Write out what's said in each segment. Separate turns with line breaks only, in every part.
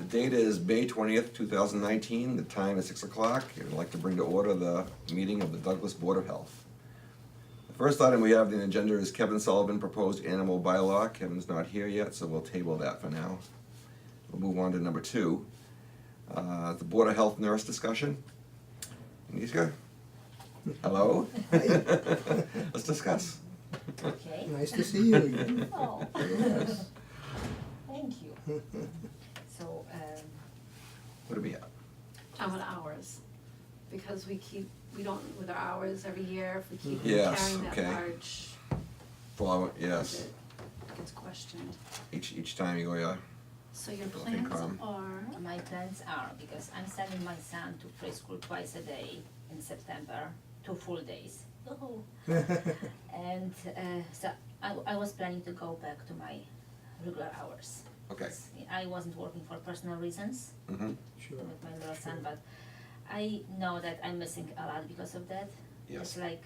date is May 20th, 2019. The time is 6 o'clock. I'd like to bring to order the meeting of the Douglas Board of Health. The first item we have on the agenda is Kevin Sullivan, proposed animal bylaw. Kevin's not here yet, so we'll table that for now. We'll move on to number 2. The Board of Health nurse discussion. Anisha? Hello? Let's discuss.
Okay.
Nice to see you again.
Oh,
Yes.
thank you. So,
What do we have?
How about hours? Because we don't, with our hours every year, if we keep
Yes,
carrying that
okay.
large
Yes.
budget, it gets questioned.
Each time you go, yeah.
So your
Okay,
plans
Carm.
are,
my plans are, because I'm sending my son to preschool twice a day in September, 2 full days. Oh. And so I was planning to go back to my regular hours.
Okay.
I wasn't working for personal reasons
Mm-hmm.
Sure.
with my little son, but I know that I'm missing a lot because of that.
Yes.
It's like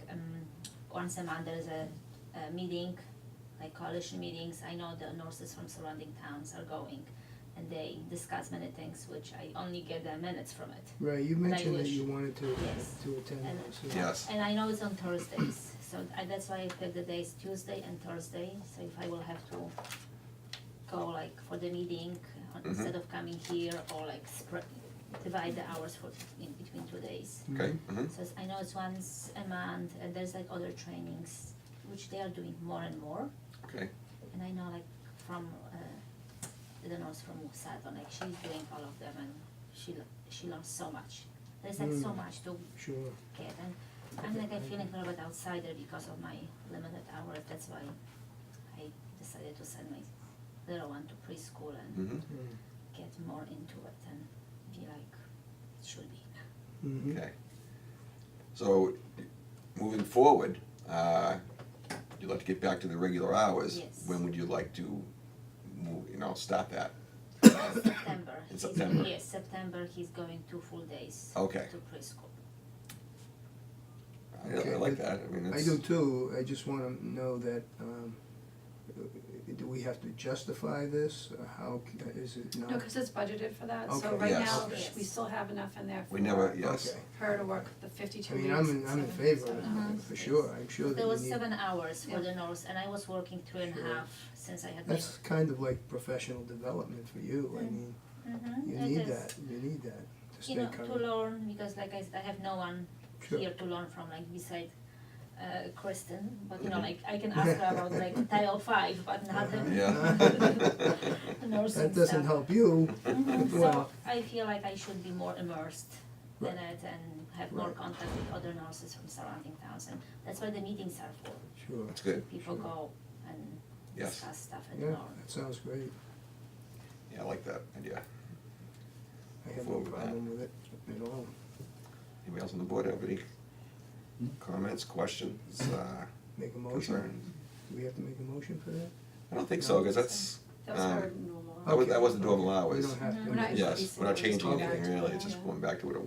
once a month there's a meeting, like coalition meetings. I know the nurses from surrounding towns are going, and they discuss many things, which I only get the minutes from it.
Right, you
And I
mentioned that
wish-
you wanted to
Yes.
attend
And,
those.
Yes.
and I know it's on Thursdays, so that's why I picked the days Tuesday and Thursday. So if I will have to go like for the meeting instead of coming here, or like divide the hours for in between 2 days.
Okay. Mm-hmm.
So I know it's once a month, and there's like other trainings which they are doing more and more.
Okay.
And I know like from the nurse from Saturn, like she's doing all of them, and she learns so much. There's like so much to
Sure.
get, and I'm like I feeling a little bit outsider because of my limited hours. That's why I decided to send my little one to preschool and
Mm-hmm.
get more into it and be like it should be.
Mm-hmm.
Okay. So, moving forward, you'd like to get back to the regular hours.
Yes.
When would you like to move, start that?
September.
In September?
Yes, September he's going 2 full days
Okay.
to preschool.
I like that. I mean,
I
it's.
do too. I just wanna know that, do we have to justify this? How, is it not?
no, because it's budgeted for that, so
Okay.
right
Yes.
now,
Okay.
we still have enough in there
We never,
for
yes.
Okay.
her to work the 52
I
weeks.
mean, I'm in
and
favor of
7
it, for sure. I'm sure that
There
you
was
need.
7 hours for
Yeah.
the nurse, and I was working 3.5
Sure.
since I had my.
That's kind of like professional development for you. I mean, you
It
need
is.
that. You need that to stay
You know, to
current.
learn, because like I have no one
Sure.
here to learn from, like beside Kristen, but you know,
Mhm.
like I can ask her about like Title 5, but not the
Yeah.
the nursing
That doesn't
stuff.
help you.
So
Well,
I feel like I should be more immersed in
Right.
it and have more
Right.
contact with other nurses from surrounding towns, and that's what the meetings are for.
sure.
That's good.
People
Sure.
go and
Yes.
discuss stuff and
Yeah,
learn.
that sounds great.
Yeah, I like that idea.
I have no
Forward with that.
problem with it at all.
Anybody else on the board have any comments, questions,
Make a motion.
concerns?
Do we have to make a motion for that?
I don't think so, because that's,
That was her normal.
Okay.
that was the normal
We
hours.
don't have to.
We're not
make-
Yes, we're not changing
Okay.
anything really, it's just
Yeah.
going back to what it,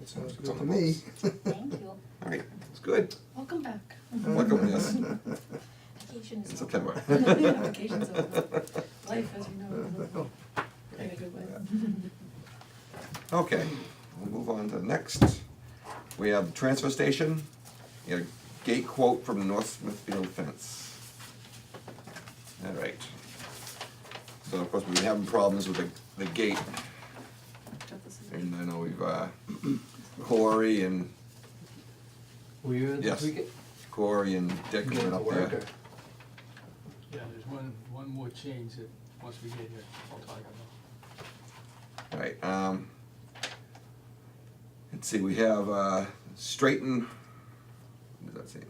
That sounds
It's
good
on
to
the
me.
Thank you.
all right, it's good.
Welcome back.
Welcome, yes,
Vacation is
in
over.
September.
Vacation's over. Life, as you know, in a good way.
Okay, we'll move on to the next. We have the transfer station, you got a gate quote from North Smithfield Fence. All right. So of course, we've been having problems with the gate,
Got this in.
and I know we've, Corey and,
Were you able to
Yes.
tweak it?
Corey and Dick
Going
went
to
up
work,
there.
or-
Yeah, there's one more change that, once we get here, I'll talk about.
All right, let's see, we have, Straighten, what does that say?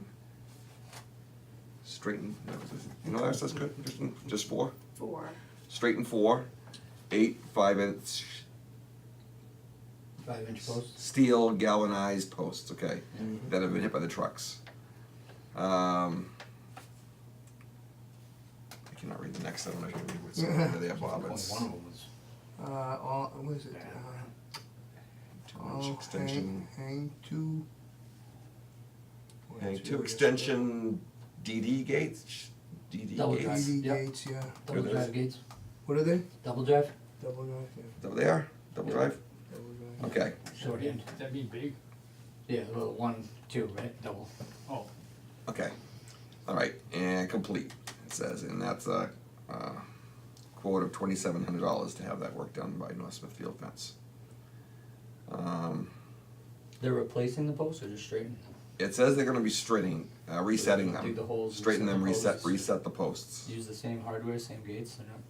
Straighten, that's good, just 4?
4.
Straighten 4, 8 5-inch
5-inch post?
steel galvanized posts, okay,
Mhm.
that have been hit by the trucks. I cannot read the next one, I can read what's under there, Bob, it's
One of them was.
All, what is it?
2-inch extension,
Hang two.
hang 2 extension DD gates, DD
Double
gates.
drive.
DD
Yep.
gates, yeah.
Double
Good.
drive gates,
What are they?
double drive?
Double drive, yeah,
Is that what they are? Double drive?
double drive.
Okay,
Shorthand.
That mean big?
Yeah, well, 1, 2, right, double.
Oh,
okay. All right, and complete, it says, and that's a quote of $2,700 to have that work done by North Smithfield Fence.
They're replacing the posts or just straightening them?
It says they're gonna be straightening, resetting them.
Dig the holes,
Straighten them,
reset the
reset the posts.
Use the same hardware, same gates, they're not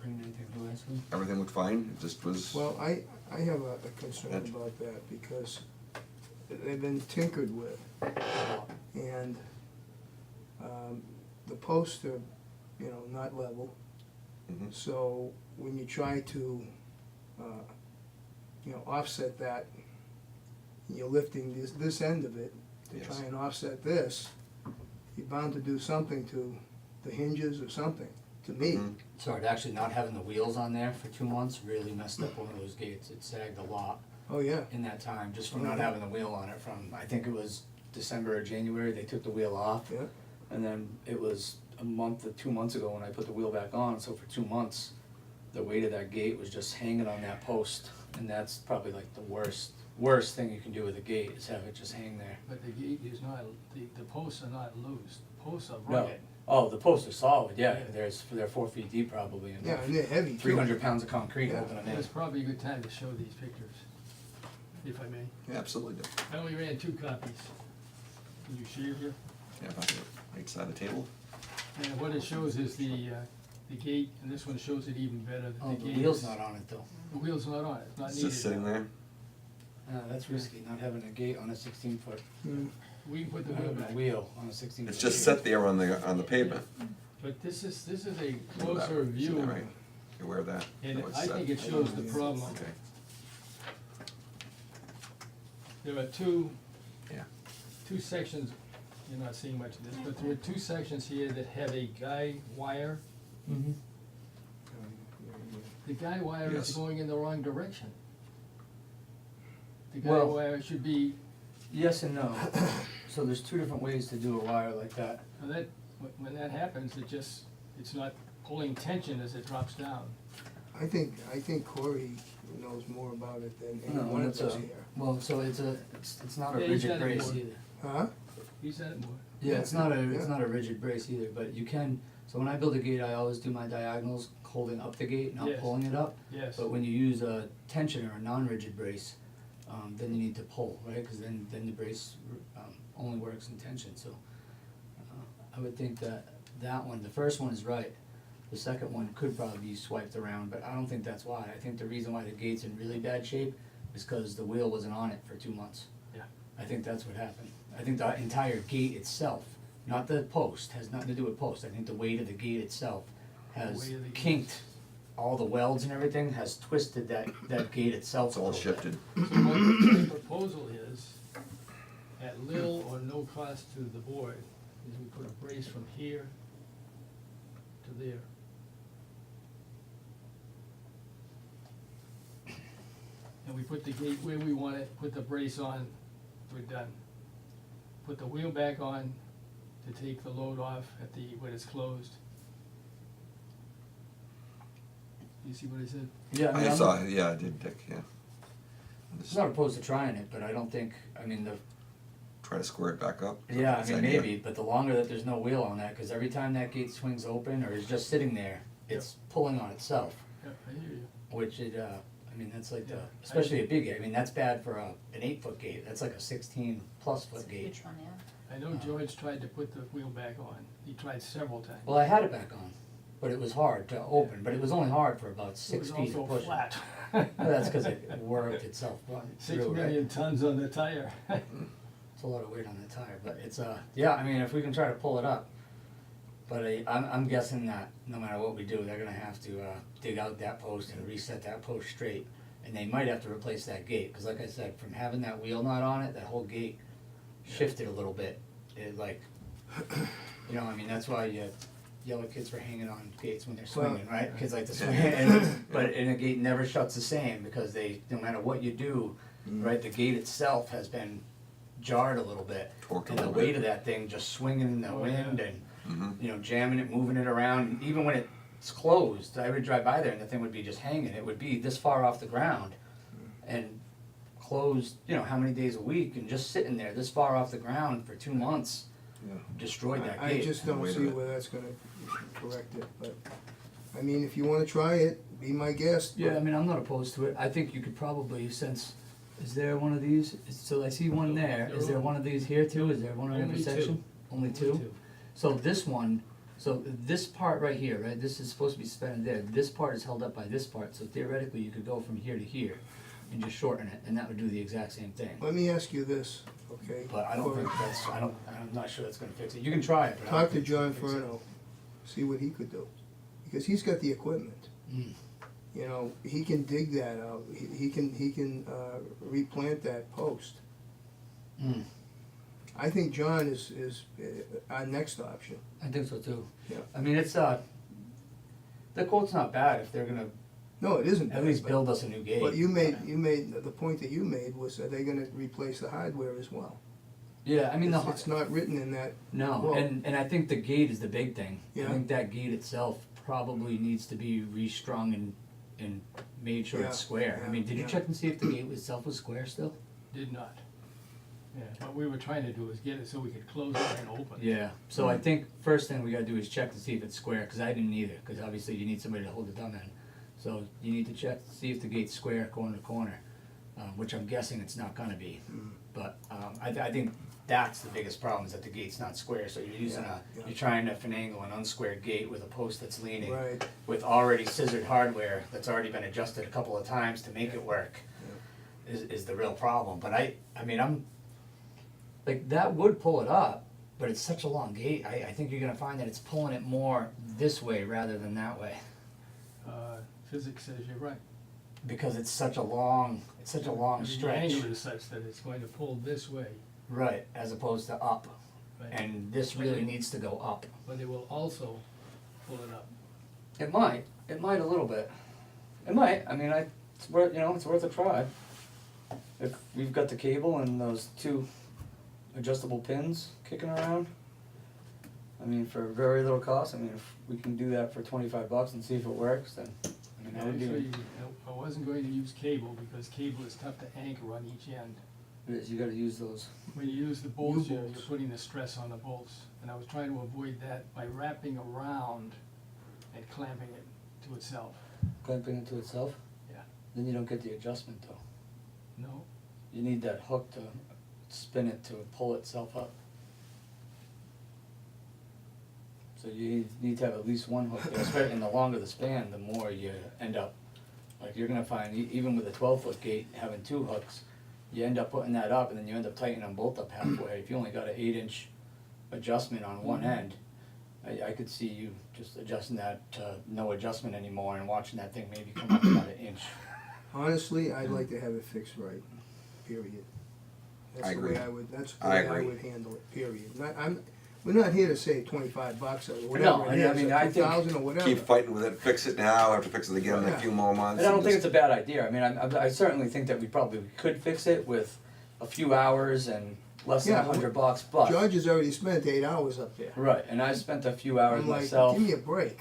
bringing anything new, I assume?
Everything looked fine, it just was,
Well, I have a concern
Edge.
about that, because they've been tinkered with, and, the posts are, not level.
Mhm.
So when you try to, offset that, you're lifting this end of it to
Yes.
try and offset this, you're bound to do something to the hinges or something, to me.
Mhm.
Sorry, actually not having the wheels on there for 2 months really messed up one of those gates, it sagged a lot
Oh, yeah,
in that time, just from not having the wheel on it from, I think it was December or January, they took the wheel off.
yeah.
And then it was a month or 2 months ago when I put the wheel back on, so for 2 months, the weight of that gate was just hanging on that post. And that's probably like the worst thing you can do with a gate, is have it just hang there.
but the gate is not, the posts are not loose, the posts are
No.
rugged.
Oh, the posts are solid, yeah,
Yeah.
they're 4 feet deep probably, and
Yeah, and they're heavy too.
300 pounds of concrete
Yeah.
holding them in.
It's probably a good time to show these pictures, if I may.
yeah, absolutely did.
I only ran 2 copies. Can you share here?
Yeah, back to the right side of the table.
And what it shows is the gate, and this one shows it even better. that
Oh, the
gate
wheel's
is-
not on it though.
The wheel's not on it, it's not
It's
needed.
just sitting
now.
there.
That's risky, not having a gate on a 16-foot,
Mm.
We can put the
not
wheel
having a
back.
wheel on a 16-foot.
It's just set there on the pavement.
But this is a
You know
closer
that, see
view,
that, right? You're aware of that?
and
How it's
I
set?
think it shows the problem.
Okay,
There are two
yeah.
sections, you're not seeing much of this, but there are 2 sections here that have a guy wire.
Mhm.
The guy wire
Yes.
is going in the wrong direction. The guy
Well-
wire should be,
Yes and no. So there's 2 different ways to do a wire like that.
now that, when that happens, it's not pulling tension as it drops down.
I think Corey knows more about it than any
No,
one of
it's
us
a-
here.
Well, so it's not a
Yeah, he's
rigid
got it
brace
more.
either.
Huh?
He said it more.
Yeah, it's not
Yeah.
a rigid brace either, but you can, so when I build a gate, I always do my diagonals holding up the gate, not
Yes.
pulling it up.
Yes.
But when you use a tension or a non-rigid brace, then you need to pull, right? Cause then the brace, only works in tension, so. I would think that one, the first one is right. The second one could probably be swiped around, but I don't think that's why. I think the reason why the gate's in really bad shape is cause the wheel wasn't on it for 2 months.
Yeah.
I think that's what happened. I think the entire gate itself, not the post, has nothing to do with post. I think the weight of the gate itself has
weight of the gate.
kinked all the welds and everything, has twisted that gate itself
It's
a
all
little bit.
shifted.
So my proposal is, at little or no cost to the board, is we put a brace from here to there. And we put the gate where we want it, put the brace on, we're done. Put the wheel back on to take the load off when it's closed. You see what I said?
Yeah, I mean,
I
I'm
saw, it, yeah, I did, Dick, yeah.
I'm not opposed to trying it, but I don't think, I mean,
Try to square it back up.
yeah, I
That's
mean,
the idea.
maybe, but the longer that there's no wheel on that, cause every time that gate swings open or is just sitting there, it's pulling on itself,
Yeah, I hear you.
which I mean, that's like
Yeah,
especially a big gate, I mean, that's bad for an 8-foot gate, that's like a 16+ foot gate.
Which one, yeah?
I know George tried to put the wheel back on. He tried several times.
Well, I had it back on, but it was hard to open, but it was only hard for about 6 feet
It
to
was also
push.
flat.
Well, that's cause it worked itself
6
through, right?
million tons on the tire.
It's a lot of weight on the tire, but it's yeah, I mean, if we can try to pull it up. But I'm guessing that no matter what we do, they're gonna have to dig out that post and reset that post straight. And they might have to replace that gate, cause like I said, from having that wheel nut on it, that whole gate shifted a little bit. It like, you know, I mean, that's why yellow kids were hanging on gates when they're swinging, right? Kids like to swing, but a gate never shuts the same, because no matter what you do, right, the gate itself has been jarred a little bit.
Torqued a
And the
little
weight
bit.
of that thing just swinging in the
Oh,
wind
yeah.
and,
Mhm.
you know, jamming it, moving it around, and even when it it's closed, I would drive by there and the thing would be just hanging, it would be this far off the ground and closed, you know, how many days a week, and just sitting there this far off the ground for 2 months,
Yeah.
destroyed that
I
gate.
just don't
Wait a
see
minute.
where that's gonna correct it, but, I mean, if you wanna try it, be my guest.
Yeah, I mean, I'm not opposed to it, I think you could probably, since, is there one of these, so I see one there, is there one of these here too, is there one on every
Only two.
section? Only two? So this one, so this part right here, right, this is supposed to be suspended there, this part is held up by this part, so theoretically you could go from here to here and just shorten it, and that would do the exact same thing.
Let me ask you this, okay?
But I don't
Corey?
think that's, I'm not sure that's gonna fix it, you can try it, but I don't
Talk to
think it's
John
gonna fix it.
Furno, see what he could do, because he's got the equipment.
Mm.
You know, he can dig that out, he can replant that post.
Mm.
I think John is our next option.
I think so too.
Yeah.
I mean, it's, the quote's not bad if they're gonna
No, it isn't.
at least
bad,
build us a new gate.
But you made, the point that you made was that they're gonna replace the hardware as well.
Yeah, I mean,
It's not written in that,
no,
well-
and I think the gate is the big thing. I
Yeah.
think that gate itself probably needs to be restrung and made sure it's
Yeah,
square. I
yeah,
mean, did you
yeah.
check and see if the gate itself was square still?
Did not. Yeah, what we were trying to do was get it so we could close it and open it.
Yeah, so I think first thing we gotta do is check to see if it's square, cause I didn't either, cause obviously you need somebody to hold the thumb in. So you need to check to see if the gate's square corner to corner, which I'm guessing it's not gonna be.
Mm.
But, I think that's the biggest problem, is that the gate's not square, so you're using
Yeah, yeah.
you're trying to finagle an unsquared gate with a post that's leaning.
right,
With already scissored hardware that's already been adjusted a couple of times to make it work, is the real problem. But I mean, I'm, like, that would pull it up, but it's such a long gate, I think you're gonna find that it's pulling it more this way rather than that way.
Physics says you're right.
Because it's such a long
The
stretch.
angle is such that it's going to pull this way,
Right, as opposed to up,
right?
and this really needs to go up.
But it will also pull it up.
It might a little bit. It might, I mean, it's worth, it's worth a try. If we've got the cable and those 2 adjustable pins kicking around, I mean, for very little cost, I mean, if we can do that for $25 and see if it works, then, I mean, that would
Actually,
be,
I wasn't going to use cable because cable is tough to anchor on each end.
you gotta use those.
When you use the bolts, you're
U-bolts.
putting the stress on the bolts. And I was trying to avoid that by wrapping around and clamping it to itself.
Clamping it to itself?
Yeah.
Then you don't get the adjustment though.
No,
You need that hook to spin it to pull itself up. So you need to have at least one hook there, and the longer the span, the more you end up, like you're gonna find, even with a 12-foot gate, having 2 hooks, you end up putting that up and then you end up tightening them both up halfway. If you only got an 8-inch adjustment on one end, I could see you just adjusting that to no adjustment anymore and watching that thing maybe come up about 1 inch.
honestly, I'd like to have it fixed right, period. That's
I
the
agree.
way that's the
I
way I
agree.
would handle it, period. We're not here to say $25 or
No,
whatever it
I
is,
mean,
or
I think-
2,000 or whatever.
Keep fighting with it, fix it now, have to fix it again in a
Yeah.
few more months.
And I don't
and
think
just-
it's a bad idea. I mean, I certainly think that we probably could fix it with a few hours and less than
Yeah,
$100, but
George has already spent 8 hours up there.
right. And I spent a few hours
I'm like,
myself
give me a break,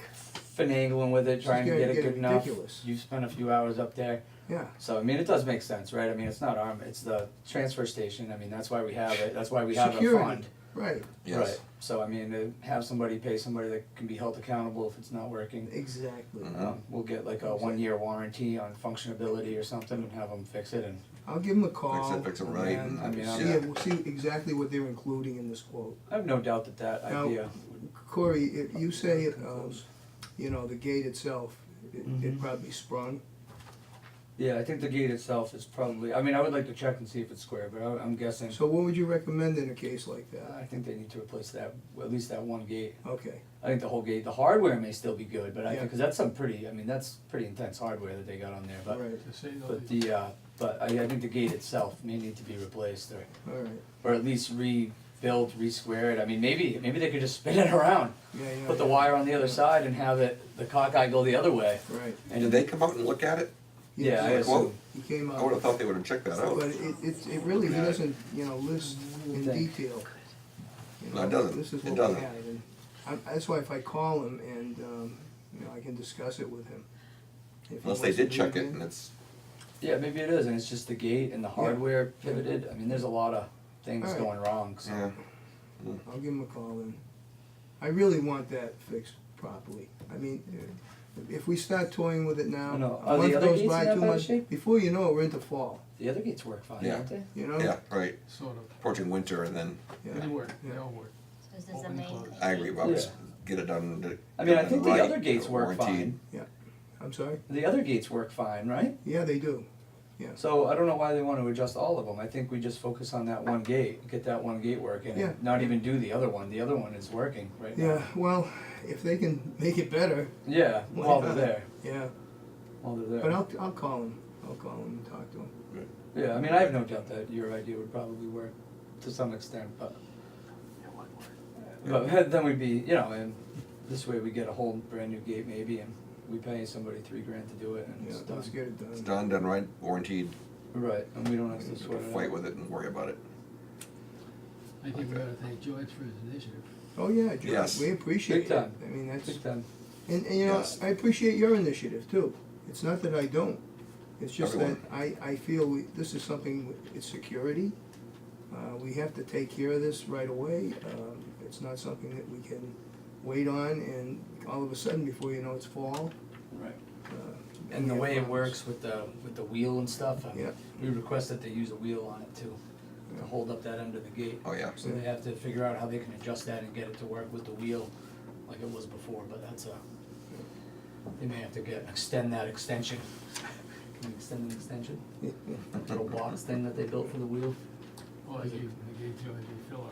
finagling with it,
This is
trying to get it
getting
good enough.
ridiculous.
You spent a few hours up there,
yeah.
so I mean, it does make sense, right? I mean, it's not it's the transfer station. I mean, that's why we have it. That's why we have a
Security.
fund.
Right,
Yes.
Right. So I mean, to have somebody pay somebody that can be held accountable if it's not working.
exactly.
Mhm.
We'll get like a 1-year warranty on functionability or something and have them fix it. And
I'll give him a call.
Fix it right,
and
I mean,
see exactly what they're including in this quote.
I have no doubt that
Now,
idea.
Corey, if you say, the gate itself, it
Mhm.
probably sprung.
Yeah, I think the gate itself is probably, I mean, I would like to check and see if it's square, but I'm guessing,
So what would you recommend in a case like that?
I think they need to replace that, at least that one gate.
Okay,
I think the whole gate, the hardware may still be good, but I
Yeah.
think, cause that's some pretty, I mean, that's pretty intense hardware that they got on there, but,
right,
to say no.
but but I think the gate itself may need to be replaced
all right,
or at least rebuild, re-square it. I mean, maybe they could just spin it around,
yeah, yeah.
put the
yeah.
wire on the other side and have the cockeye go the other way.
Right.
And
Did they come out and look at it?
Yeah, I
Yes.
Quote?
assume.
He came
I would've
out,
thought they would've checked that out.
but it really, he
Yeah.
doesn't, list in
Think.
detail. You
No, it
know,
doesn't.
This is
It
what we
doesn't.
had, and that's why if I call him and, you know, I can discuss it with him. If he
Unless they
wants to
did
do
check it
again.
and it's,
Yeah, maybe it is, and it's just the gate and the hardware pivoted, I mean, there's a lot of things
Alright.
going wrong, so.
yeah,
I'll give him a call and, I really want that fixed properly. I mean, if we start toying with it now,
I know.
a
Are the
month
other
goes
gates
by,
in that
2
bad
months,
shape?
before you know it, we're into fall,
The other gates work fine,
Yeah.
don't they?
you know?
yeah, right,
Sort of.
approaching winter and then,
They work, they all work.
So is this the
Open,
main?
close.
I agree, Bob,
Yeah.
get it done.
I mean, I
get it
think the
right,
other gates work
warranted.
fine,
I'm sorry?
the other gates work fine, right?
Yeah, they do.
So I don't know why they wanna adjust all of them, I think we just focus on that one gate, get that one gate working,
Yeah.
and not even do the other one is working right now.
Yeah, well, if they can make it better,
Yeah,
Why
while they're
not?
there,
yeah,
while they're
but
there.
I'll call him and talk to him.
Yeah, I mean, I have no doubt that your idea would probably work to some extent, but. But then we'd be, you know, and this way we get a whole brand new gate maybe, and we pay somebody $3,000 to do it, and
Yeah,
it's done.
let's get it
It's
done.
done right, warranted,
Right, and we don't have to
don't
sweat
have to
it
fight
out.
with it and worry about it.
I think we ought to thank George for his initiative.
Oh, yeah, George,
Yes.
we appreciate
Big
it.
time.
I mean, that's,
Big time.
and you know,
Yes.
I appreciate your initiative too. It's not that I don't. It's just that
Everyone.
I feel this is something, it's security. We have to take care of this right away. It's not something that we can wait on and all of a sudden, before you know it's fall.
Right.
uh,
And the
we
way
have
it works with the wheel and stuff,
Yeah.
we request that they use a wheel on it too, to hold up that end of the gate.
Oh, yeah,
So they have to figure out how they can adjust that and get it to work with the wheel like it was before, but that's they may have to extend that extension. Can we extend an extension? Little box thing that they built for the wheel,
Well, I gave George a filler.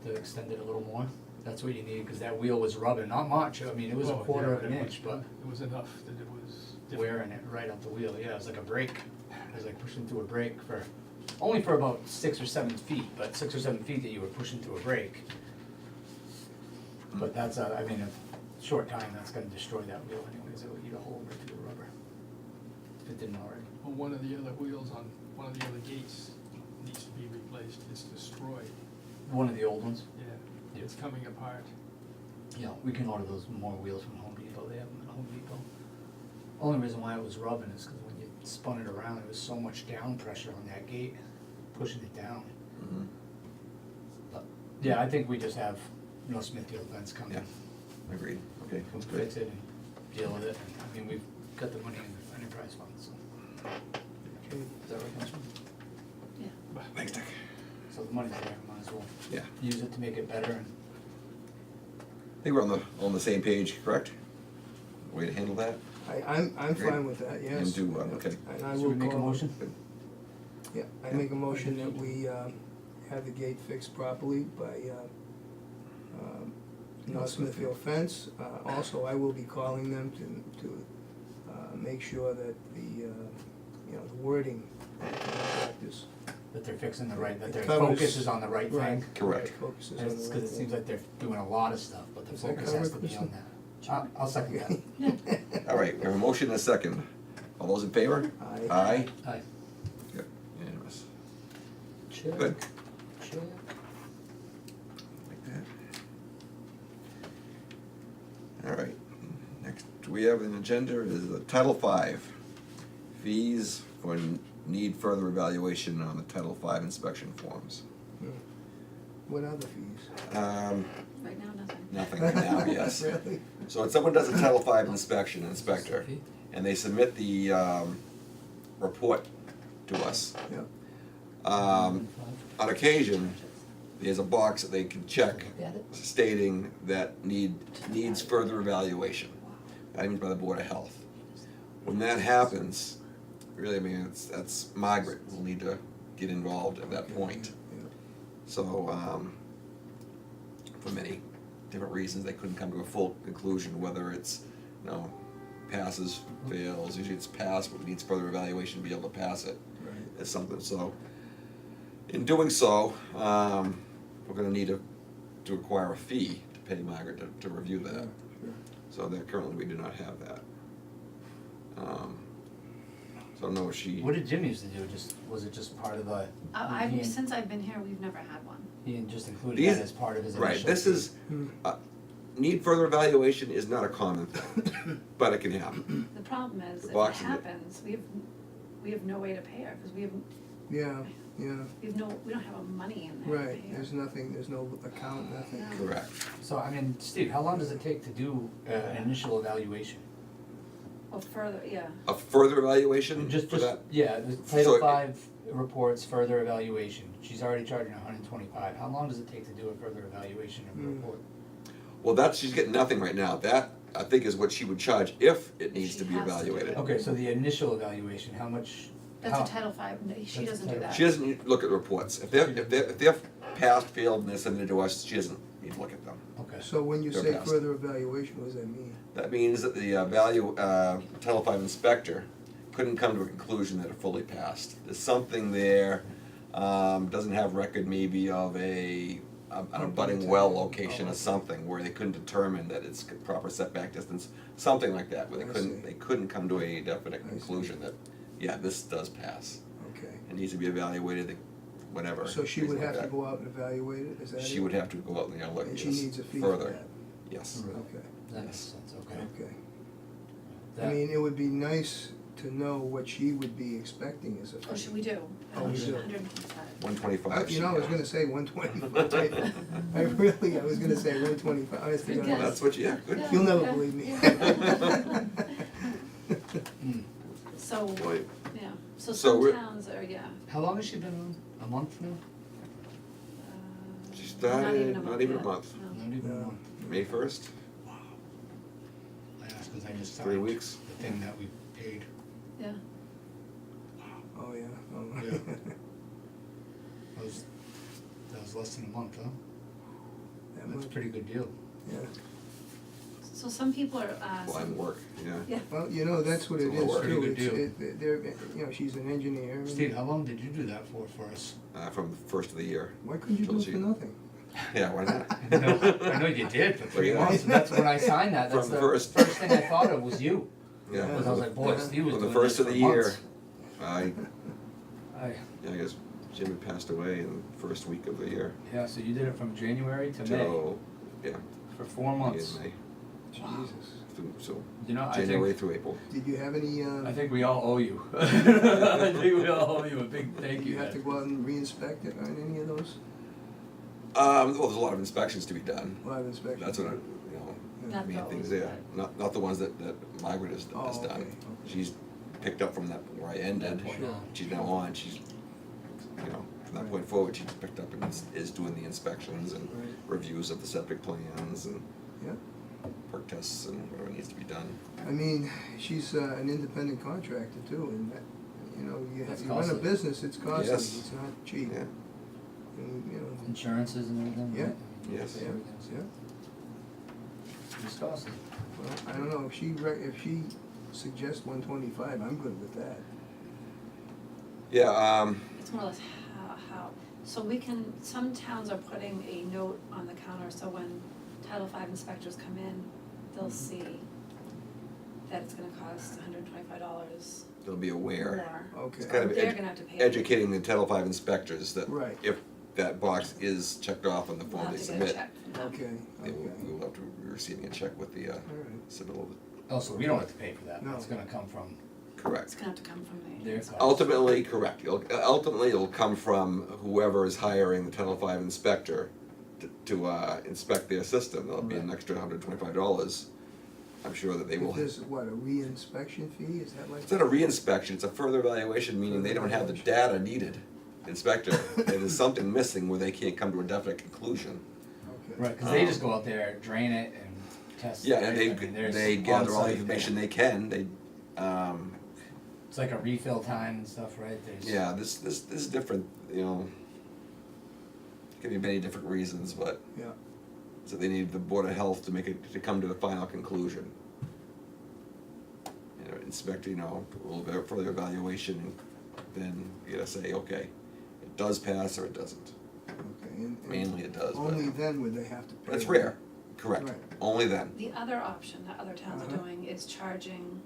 to extend it a little more. That's what you need, cause that wheel was rubbing, not much, I mean, it was a
Well,
quarter
yeah,
of an
it
inch, but
It was enough that it was different.
wearing it right up the wheel, yeah, it was like a brake. It was like pushing through a brake only for about 6 or 7 feet, but 6 or 7 feet that you were pushing through a brake. But that's, I mean, a short time, that's gonna destroy that wheel anyways, it'll eat a hole right through the rubber. If it didn't already.
Well, one of the other wheels on one of the other gates needs to be replaced. It's destroyed.
One of the old ones?
Yeah, it's coming apart.
Yeah, we can order those more wheels from Home Depot, they have them at Home Depot. Only reason why it was rubbing is because when you spun it around, there was so much down pressure on that gate, pushing it down.
mhm,
But, yeah, I think we just have North Smithfield Fence come in.
Yeah. agreed, okay,
We'll
that's good.
fix it and deal with it, and, I mean, we've got the money in the enterprise fund, so.
Okay.
Is that right, Councilman?
Thanks, Dick.
So the money's there, might as well
Yeah,
use it to make it better, and
I think we're on the same page, correct? Way to handle that?
I'm
Great.
fine with that, yes.
And do, okay.
And I
should
will
we make a
call-
motion?
Yeah, I make a motion that we have the gate fixed properly by North Smithfield Fence. Also, I will be calling them to make sure that the wording of the contract is.
That they're fixing the right, that their
Covers-
focus is on the right thing.
Correct.
Focuses on the
It's
right
cause it seems
thing.
like they're doing a lot of stuff, but the
Is that
focus has to
covered,
be on
Kristen?
that. I'll second that.
All right, we have a motion and a second. All those in favor?
Aye.
Aye?
Aye.
Good, unanimous.
Check.
Good.
Check.
Like that. All right, next we have an agenda is Title V. Fees for need further evaluation on the Title V inspection forms.
What other fees?
Right now, nothing.
Nothing right now, yes.
Really?
So when someone does a Title V inspector, and they submit the report to us,
Yeah.
on occasion, there's a box that they can check stating that needs further evaluation. That means by the Board of Health. When that happens, really, I mean, that's Margaret will need to get involved at that point.
Yeah.
So, for many different reasons, they couldn't come to a full conclusion, whether it's, passes, fails, usually it's passed, but needs further evaluation to be able to pass it.
Right.
It's something, so, in doing so, we're gonna need to acquire a fee to pay Margaret to review that.
Sure.
So that currently we do not have that. So I don't know if she.
What did Jim used to do, was it just part of the? he-
Since I've been here, we've never had one.
He just included
These-
that as part of his
Right,
initial
this
fee.
is, need further evaluation is not a common thing, but it can happen.
The problem is,
The
if it
box is-
happens, we have no way to pay her, cause we
Yeah,
don't have money in there to
right,
pay her.
there's no account, nothing.
No.
Correct.
So, I mean, Steve, how long does it take to do an initial evaluation?
Or further, yeah,
A further evaluation for that?
Yeah, the Title V reports further evaluation, she's already charging $125, how long does it take to do a further evaluation of the report?
Well, she's getting nothing right now. That, I think, is what she would charge if it needs
she
to be
has to do
evaluated.
it.
Okay, so the initial evaluation, how much?
that's
how-
a Title V, she
That's a
doesn't do
Title
that.
She doesn't look at reports. If they're passed, failed, and they're submitted to us, she doesn't need to look at them.
Okay,
So when you
They're
say
passed.
further evaluation, what does that mean?
That means that the Title V inspector couldn't come to a conclusion that it fully passed. There's something there, doesn't have record maybe of an abutting well location or something, where they couldn't determine that it's proper setback distance, something like that, where
I see.
they couldn't come to a definite
I see.
conclusion that, yeah, this does pass.
Okay.
It needs to be evaluated, whenever.
So she
things
would
like
have to
that.
go out and evaluate it, is that it?
She would have to go out and look,
And she
yes,
needs a fee for
further,
that?
yes.
Okay,
that makes sense, okay.
okay. I
That-
mean, it would be nice to know what she would be expecting as a
Oh,
fee.
we do,
Oh, we do.
125.
125.
You know, I was gonna say 125. I was gonna say 125, honest to
Good
God.
guess.
That's what you, yeah, good.
Yeah.
You'll never believe me.
Mm.
So,
Boy,
yeah, so
So
some
we're-
towns are, yeah.
How long has she been on? A month now?
She
Not
started,
even
not even a
yet.
month,
No.
Not even a
No.
month.
May 1st,
I asked because I just
3
signed
weeks.
the thing that we paid.
Yeah,
Oh, yeah. Oh.
Yeah. That was less than a month, huh?
That
That's a
much.
pretty good deal.
Yeah.
so some people are,
line work, yeah.
yeah,
Well, you know, that's what it
It's a
is
lot of
too.
work. Pretty good
They're, you know, she's an engineer. and
Steve, how long did you do that for us?
From the first of the year.
Why couldn't you do it for nothing?
Yeah, why not?
I know you did for 3
Yeah.
months, and that's when I signed that, that's
From
the
the
first
first-
thing I thought of was you.
Yeah.
Because I was like, boy, Steve was
From
doing
the
this
first of
for
the year,
months.
I
I,
guess Jim had passed away in the first week of the year.
yeah, so you did it from January to May,
Till, yeah,
for 4 months.
in May,
Jesus.
so
You know,
January through April.
Did you have any,
I think we all owe you. I think we all owe you a big thank
did
you.
you have to
man.
go out and re-inspect it on any of those?
Well, there's a lot of inspections to be done.
A lot of inspections?
That's what I,
Not
main
those,
things there,
but-
not the ones that Margaret has
Oh, okay,
done.
okay.
She's picked up from that where I ended,
That point on.
she's now on, she's, from that point forward, she's picked up and is doing the inspections and
Right.
reviews of the septic plans and
Yeah.
perk tests and whatever needs to be done.
I mean, she's an independent contractor too, and that, you know,
That's
you run a
costly.
business, it's costly,
Yes.
it's not cheap.
Yeah,
And, you know,
Insurances and everything,
Yeah.
right?
Yes.
yeah,
Everything's,
yeah.
it's costly.
Well, I don't know, if she suggests 125, I'm good with that.
yeah,
it's more or less how, so we can, some towns are putting a note on the counter, so when Title V inspectors come in, they'll see that it's gonna cost $125
they'll be aware.
more.
Okay.
It's kind of
They're gonna have to pay.
educating the Title V inspectors that
Right.
if that box is checked off on the
We'll
form
have
they
to get a
submit,
check from them.
Okay,
they will,
okay.
we will have to be receiving a check with the
All right.
submittal.
Also, we don't have to pay for that,
No.
it's gonna come from
It's
Correct.
gonna have to come from the.
their cost.
Ultimately, correct. Ultimately, it'll come from whoever is hiring the Title V inspector to inspect their system. There'll be an
Right.
extra $125. I'm sure that they will.
If there's, what, a re-inspection fee, is that like?
It's not a reinspection, it's a further evaluation, meaning they don't have the data needed. Inspector, there's something missing where they can't come to a definite conclusion.
Okay.
Right, cause they just go out there, drain it and test.
Yeah, and
right? I mean, there's
they gather all the
on-site
information
there.
they can,
It's like a refill time and stuff, right? There's.
yeah, this is different, Could be many different reasons, but
Yeah,
so they need the Board of Health to to come to the final conclusion. Inspect, a little bit further evaluation, and then you gotta say, okay, it does pass or it doesn't.
okay. And
Mainly it does, but
only then would they have to pay.
that's rare, correct,
Right.
only then.
The other option that other towns
Uh-huh.
are doing is charging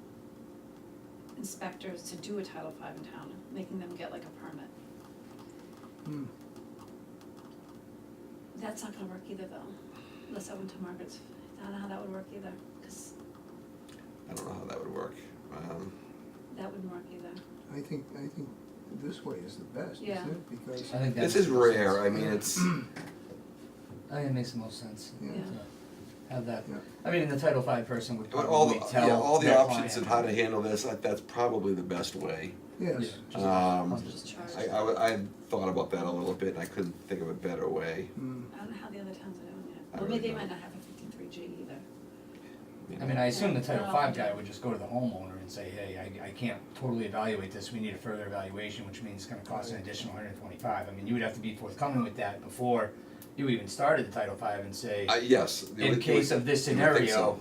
inspectors to do a Title V in town, making them get like a permit.
Hmm.
That's not gonna work either though, unless I went to Margaret's, I don't know how that would work either, cause
I don't know how that would work.
that wouldn't work either.
I think this way is the best, isn't
Yeah.
it? Because,
I think that's.
This is rare, I mean, it's,
I think it makes the most sense.
Yeah.
To have that,
Yeah.
I mean, the Title V person would
all
probably
the,
tell
yeah, all the
their
options
client.
of how to handle this, that's probably the best way.
yes.
Just charge.
I thought about that a little bit, and I couldn't think of a better way.
Mm.
I don't know how the other towns are doing it.
I
Well,
really
maybe they
don't.
might not have a 53G either.
I mean, I assume the
Yeah.
Title V guy would just go to the homeowner and say, hey, I can't totally evaluate this, we need a further evaluation, which means it's gonna cost an additional $125. I mean, you would have to be forthcoming with that before you even started the Title V and say,
Yes.
in case of this
you would think
scenario,
so.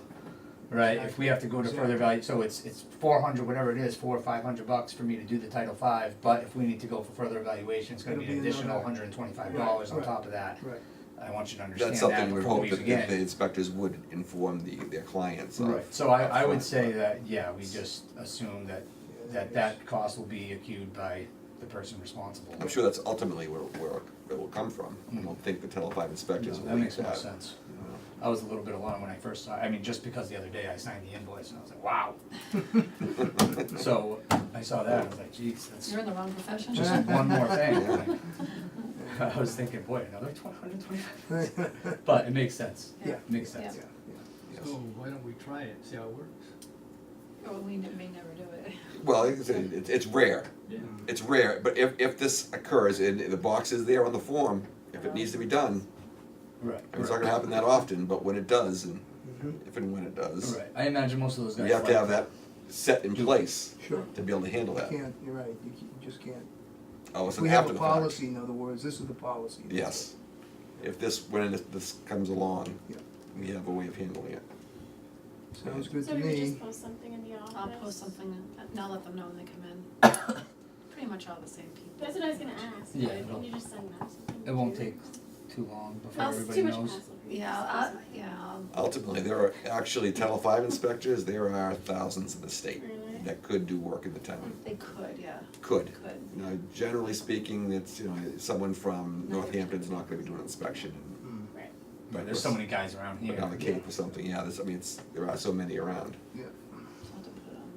right, if we have to go to further
Exactly.
value, so it's 400, whatever it is, $400 or $500 for me to do the Title V, but if we need to go for further evaluation, it's gonna be
It'll
an
be
additional
another-
$125 on
Right,
top of that.
Right.
I want you to understand
That's
that
something you would
before
hope
we
that the
begin.
inspectors would inform their clients of.
Right, so I would
upfront,
say
but-
that, yeah, we just assume that, that cost will be accrued by the person responsible.
I'm sure that's ultimately where it will come from. I don't think the Title V inspectors
No,
will
that
leak
makes more
that.
sense.
you know.
I was a little bit alarmed when I first saw, I mean, just because the other day I signed the invoice and I was like, wow. So I saw that, I was like, geez, that's
You're in the wrong profession.
just one more thing.
Yeah.
I was thinking, boy, another $125? But it makes sense.
Yeah.
It makes sense.
Yeah,
Yes.
So why don't we try it, see how it works?
Or we may never do it.
Well, like I said, it's rare.
Yeah.
It's rare, but if this occurs, and the box is there on the form, if it needs to be done,
Right.
it's not gonna happen that often, but when it does, and
Mhm.
if and when it does,
Right, I imagine most of those guys.
you have to
like
have that set in place
Sure.
to be able to handle
You
that.
can't, you're right, you just can't.
Oh, it's
We
an
have
after
a
the fact.
policy, in other words, this is the policy. That's
Yes. If when this comes along,
Yeah.
we have a way of handling it.
it. Sounds good
So
to
we would
me.
just post something in the office?
I'll post something, and I'll let them know when they come in. Pretty much all the same people.
That's what I was gonna ask.
Yeah,
Like,
it'll-
Can you just send them something?
It won't
too?
take too long before
No, it's
everybody
too much
knows.
hassle for you.
Yeah, I'll
Ultimately, there are actually Title V inspectors, there are thousands in the state
Really?
that could do work in the town.
they could, yeah,
Could.
could.
You know, generally speaking, it's, someone from Northampton's not gonna be doing an inspection.
Mm.
Right.
Right, there's so many guys around here.
But down the Cape or something, yeah, there are so many around,
Yeah.
So I'll have to put it on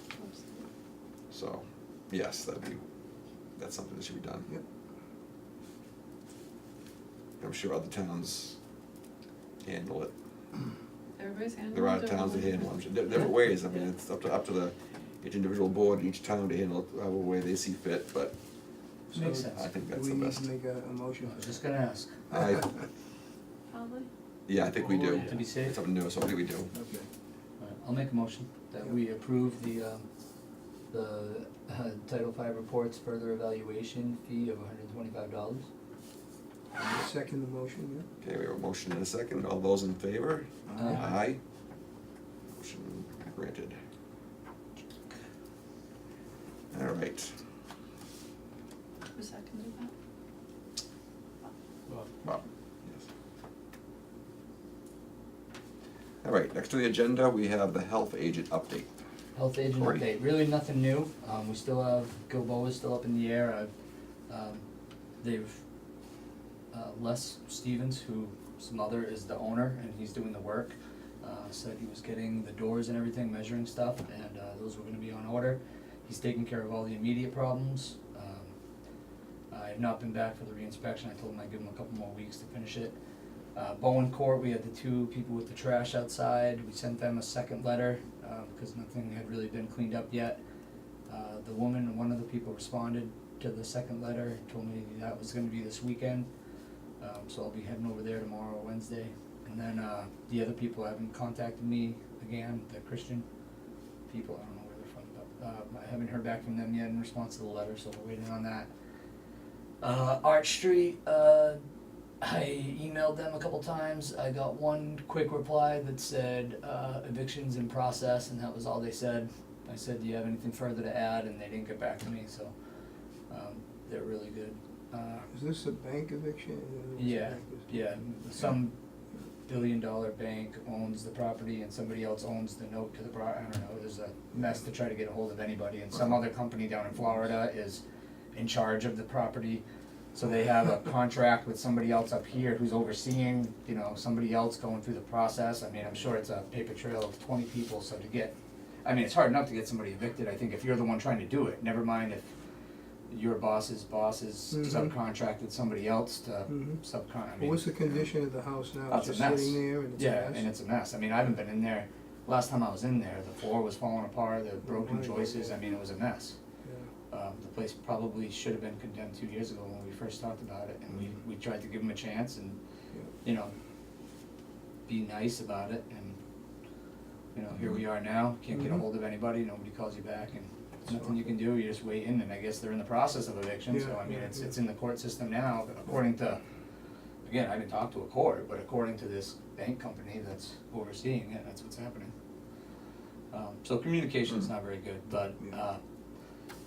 the website.
so, yes, that's something that should be done.
Yep.
I'm sure other towns handle it.
Everybody's handling it
There are towns that
differently.
handle them, different ways, I mean, it's up to each individual board, each town to handle it however way they see fit, but
Makes
So,
sense.
I think
Do
that's
we
the
need
best.
to make a motion?
I was just gonna ask,
Probably.
Yeah, I think we do.
Oh,
to be safe.
It's something new, so I think we do.
Okay.
Alright, I'll make a motion that we approve the Title V reports further evaluation fee of $125.
Second the motion,
Okay, we have a motion and a second, all those in favor?
yeah?
Aye.
Aye. Motion granted. All right,
Who seconded that?
Well,
Bob, yes. All right, next to the agenda, we have the health agent update.
Health agent
Great.
update, really nothing new, we still have, Gilboa's still up in the air, they've, Les Stevens, whose mother is the owner, and he's doing the work, said he was getting the doors and everything, measuring stuff, and, those were gonna be on order. He's taking care of all the immediate problems, I have not been back for the reinspection, I told him I'd give him a couple more weeks to finish it. Bowen Court, we had the two people with the trash outside, we sent them a second letter, because nothing had really been cleaned up yet. The woman, one of the people responded to the second letter, told me that was gonna be this weekend. So I'll be heading over there tomorrow or Wednesday. And then, the other people haven't contacted me again, the Christian people, I don't know where they're from, but, I haven't heard back from them yet in response to the letter, so we're waiting on that. Arch Street, I emailed them a couple times, I got one quick reply that said, eviction's in process, and that was all they said. I said, do you have anything further to add, and they didn't get back to me, so, they're really good.
Is this a bank eviction? What's the
Yeah,
bank?
yeah, some billion-dollar bank owns the property and somebody else owns the note to the I don't know, there's a mess to try to get a hold of anybody, and some other company down in Florida is in charge of the property. So they have a contract with somebody else up here who's overseeing, you know, somebody else going through the process. I mean, I'm sure it's a paper trail of 20 people, so to get, I mean, it's hard enough to get somebody evicted, I think, if you're the one trying to do it. Never mind if your boss's subcontracted somebody else to subcon, I mean.
What's the condition of the house now?
Oh,
It's
it's
just
a mess.
sitting there and it's a
Yeah,
mess?
and it's a mess. I mean, I haven't been in there, last time I was in there, the floor was falling apart, the broken
my
joists, I mean, it was a mess.
Yeah.
The place probably should have been condemned 2 years ago when we first talked about it, and we tried to give them a chance and, you know, be nice about it, and, you know, here we are now, can't get a hold of anybody, nobody calls you back, and nothing you can do, you're just waiting, and I guess they're in the process of eviction, so I mean, it's in the court system now, according to, again, I didn't talk to a court, but according to this bank company that's overseeing it, that's what's happening. So communication's not very good, but,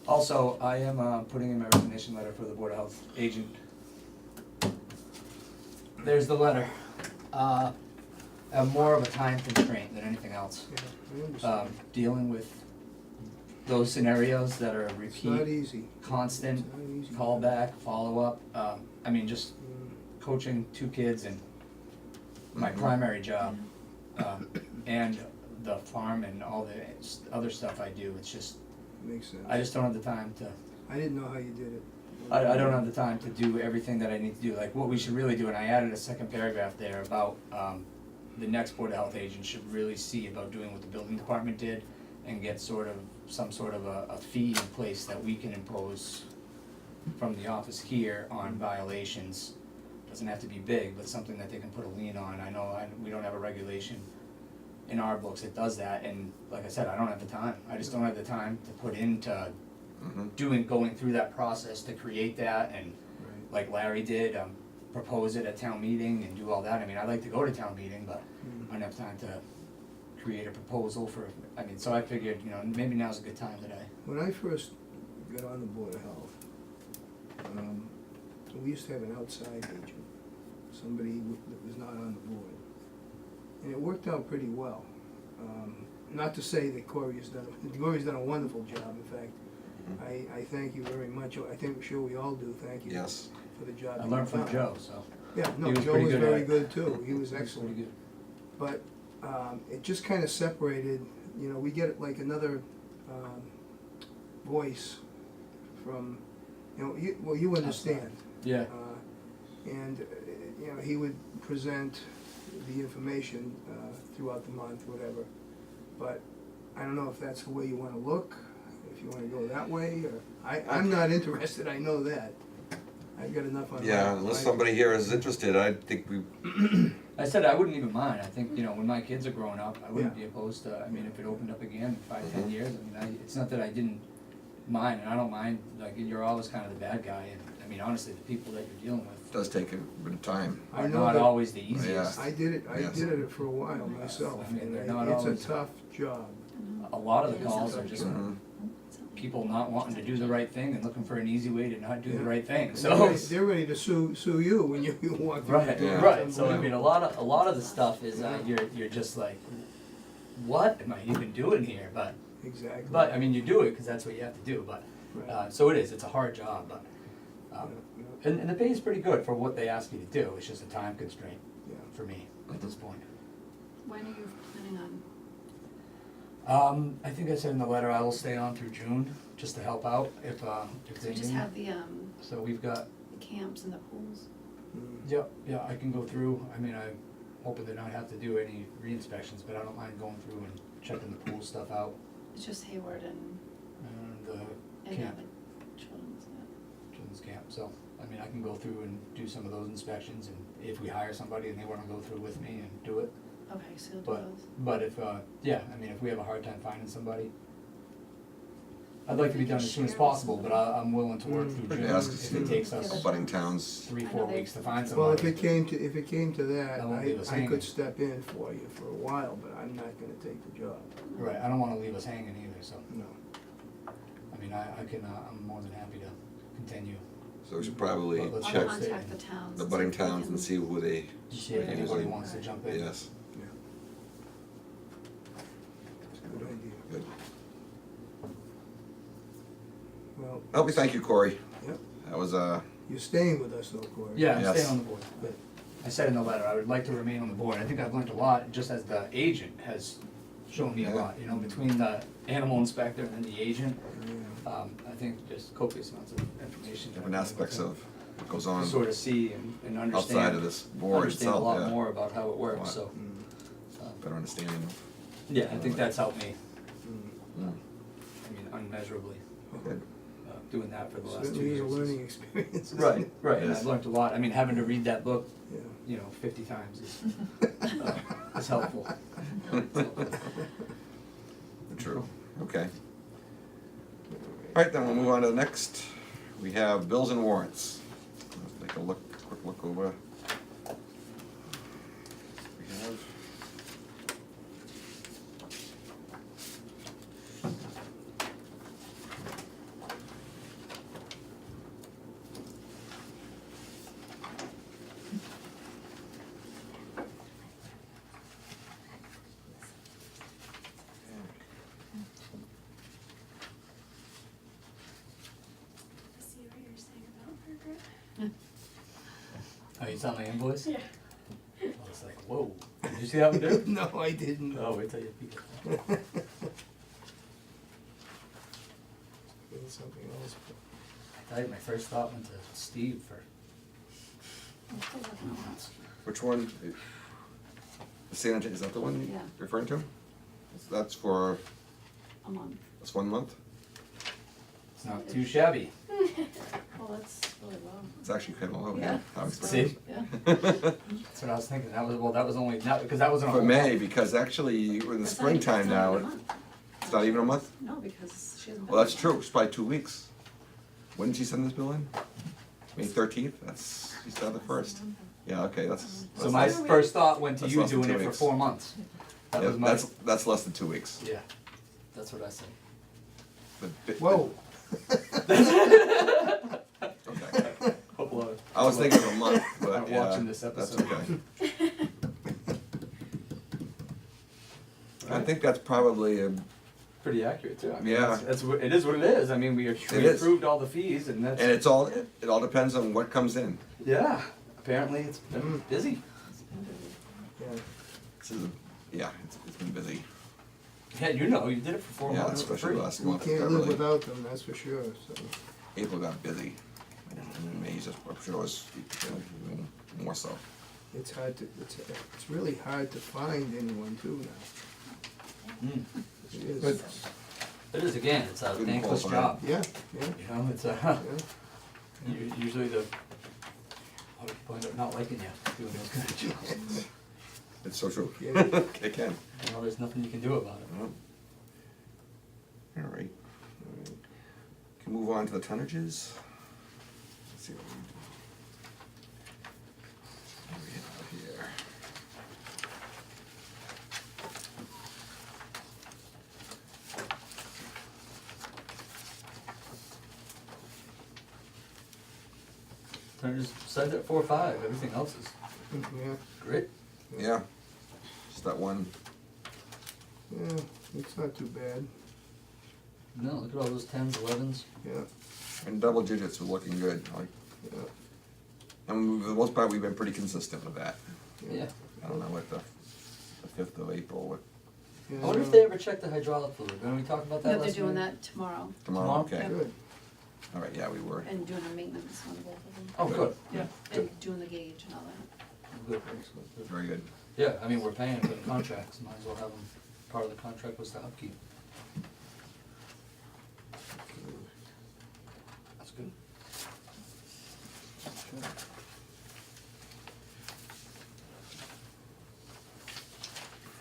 also, I am, putting in my resignation letter for the Board of Health agent. There's the letter. I have more of a time constraint than anything else.
Yeah, I understand.
Dealing with those scenarios that are
It's not
repeat,
easy.
constant,
It's not easy.
callback, follow-up, I mean, just
Mm,
coaching 2 kids and my primary job, and the farm and all the other stuff I do, it's just,
Makes sense.
I just don't have the time to,
I didn't know how you did it.
I don't have the time to do everything that I need to do, like what we should really do, and I added a second paragraph there about, the next Board of Health agent should really see about doing what the building department did and get sort of, some sort of a fee in place that we can impose from the office here on violations. Doesn't have to be big, but something that they can put a lien on. I know we don't have a regulation in our books that does that, and like I said, I don't have the time. I just don't have the time to put into going through that process to create that, and
Right.
like Larry did, propose it at town meeting and do all that. I mean, I like to go to town meeting, but I don't have time to create a proposal for, I mean, so I figured, you know, maybe now's a good time today.
When I first got on the Board of Health, we used to have an outside agent, somebody that was not on the board. And it worked out pretty well. Not to say that Corey's done a wonderful job, in fact. I thank you very much, I think, sure we all do, thank you.
Yes.
For the job.
I
that
learned
you've
from
done.
Joe, so.
Yeah, no,
He was
Joe
pretty
was
good
very
at it.
good too, he was
He was
excellent.
pretty good.
But it just kind of separated, you know, we get like another voice from, you know, you understand.
Yeah.
And, you know, he would present the information throughout the month, whatever. But I don't know if that's the way you wanna look, if you wanna go that way, or, I'm not interested, I know that. I've got enough on my.
Yeah, unless somebody here is interested, I think we,
I said I wouldn't even mind. I think, you know, when my kids are growing up, I wouldn't be opposed to, I mean, if it opened up again in 5-10 years, I mean, it's not that I didn't mind, and I don't mind, like, you're always kind of the bad guy, and, I mean, honestly, the people that you're dealing with
does take a bit of time.
I
are
know
not
that-
always the easiest.
I did it
Yes.
for a while myself,
I mean,
and
they're not
it's a
always-
tough job.
A lot of the calls are just
Mhm.
people not wanting to do the right thing and looking for an easy way to not do the
Yeah.
right thing,
And
so.
they're ready to sue you when you walk through the
Right,
door.
Yeah.
right, so I mean, a lot of the stuff is, you're just like, what am I even doing here, but
Exactly.
I mean, you do it, cause that's what you have to do, but,
Right.
so it's a hard job, but,
Yeah,
and the pay is pretty good for what they ask you to do, it's just a time constraint
yeah.
for me at this point.
When are you planning on?
I think I said in the letter I will stay on through June, just to help out if
So
they
we just
need me.
have the
So we've got,
camps and the pools.
Mm.
yeah, I can go through, I mean, I'm hoping to not have to do any re-inspections, but I don't mind going through and checking the pool stuff out,
It's just Hayward and
and camp,
the children's, yeah.
children's camp, so, I mean, I can go through and do some of those inspections, and if we hire somebody and they wanna go through with me and do it,
Okay, so you'll do
but,
those.
but if, yeah, I mean, if we have a hard time finding somebody, I'd like to be done as soon as possible, but I'm willing to work through
But
June
ask
if it takes us
abutting towns,
3-4 weeks to find
Well,
somebody.
if it came to that,
That won't leave us
I
hanging.
could step in for you for a while, but I'm not gonna take the job,
Right, I don't wanna leave us hanging either, so,
no.
I mean, I can, I'm more than happy to continue.
so we should probably
Well, let's
I'll
check
contact the towns.
the
and
budding
see if we
towns and
can-
see who they,
See if anybody wants to jump in.
yes,
Yeah. It's a good idea.
good.
Well,
Well, we thank you, Corey.
Yep.
That was,
You're staying with us though, Corey.
Yeah, I'm
Yes.
staying on the board, but I said in the letter, I would like to remain on the board. I think I've learned a lot, just as the agent has shown me a
Yeah.
lot, you know, between the animal inspector and the agent.
Yeah.
I think just copious amounts of information. that
Different
I've been able
aspects
to
of what goes on
sort of see and understand.
outside of this board
Understand
itself,
a lot
yeah.
more about how it works,
Lot.
so,
Better understanding of,
yeah, I think that's helped me,
mm,
I mean, unmeasurably,
good.
doing that for the last 2
Certainly is
years.
a learning experience. isn't
Right,
it?
right, and
Yes.
I've learned a lot. I mean, having to read that book,
Yeah.
you know, 50 times is helpful.
True, okay. Alright, then we'll move on to the next. We have bills and warrants. Let's take a quick look over. We have.
See what you're saying about Margaret?
Oh, you saw my invoice?
Yeah.
I was like, whoa, did you see that one, dude?
No, I didn't.
Oh, wait till you peek at that.
There's something else.
I thought my first thought went to Steve for.
Which one? The sanitary, is that the one
Yeah.
you're referring to? That's for,
A month.
that's 1 month?
It's not too shabby.
Well, that's really low.
It's actually kind of low,
Yeah.
yeah. I was-
See?
Yeah.
That's what I was thinking. That was only, not, because that wasn't a
For
whole
May,
month.
because actually, we're in the
That's not even-
springtime
that's not
now,
even a month.
it's not even a month?
No, because she hasn't.
Well,
been
that's
there.
true, it's probably 2 weeks. When did she send this bill in? May 13th? That's, she started the first. Yeah, okay, that's.
So my
less-
first thought went to
That's
you
less than
doing
2
it for
weeks.
4 months. That
yeah,
was my.
that's less than 2 weeks.
Yeah, that's what I said.
Whoa.
Okay.
Upload.
I was thinking of a month, but
I'm
yeah,
watching this
that's
episode.
okay. I think that's probably a,
Pretty accurate too. I mean,
Yeah.
it is what it is. I mean, we
is.
approved all the fees and that's.
and it all depends on what comes in.
Yeah, apparently it's been busy.
Yeah.
This is, it's been busy.
Yeah, you know, you did it for 4
Yeah,
months for
especially
free.
last
We
month.
can't
got
live
really-
without them, that's for sure, so.
April got busy. And then May just, I'm sure it was even more so.
It's hard to, it's really hard to find anyone too now.
Mm.
It is.
But it is, again, it's a
Couldn't
thankless
qualify.
job.
Yeah, yeah,
You know, it's
yeah.
usually the, how people end up not liking you doing those kind of jobs.
It's so true.
Yeah.
It can.
You know, there's nothing you can do about it.
All right. Can move on to the tonnages. Let's see what we have here.
Turn just set it at 4 or 5, everything else is
Yeah,
great.
Yeah, just that one.
yeah, it's not too bad,
No, look at all those 10s, 11s.
yeah,
And double digits are looking good. Like,
yeah.
and for the most part, we've been pretty consistent with that.
Yeah.
I don't know what the 5th of April, what,
Yeah.
I wonder if they ever checked the hydraulic fluid. When we talked about that
No,
last
they're doing
meeting?
that tomorrow
tomorrow? Okay.
Yeah.
Good,
All right, yeah, we were.
and doing a maintenance on both of them.
Oh, good.
Yeah,
Good.
and doing the gauge and all that.
Good, excellent, good.
Very good.
Yeah, I mean, we're paying for the contracts, might as well have them, part of the contract was the upkeep. That's good.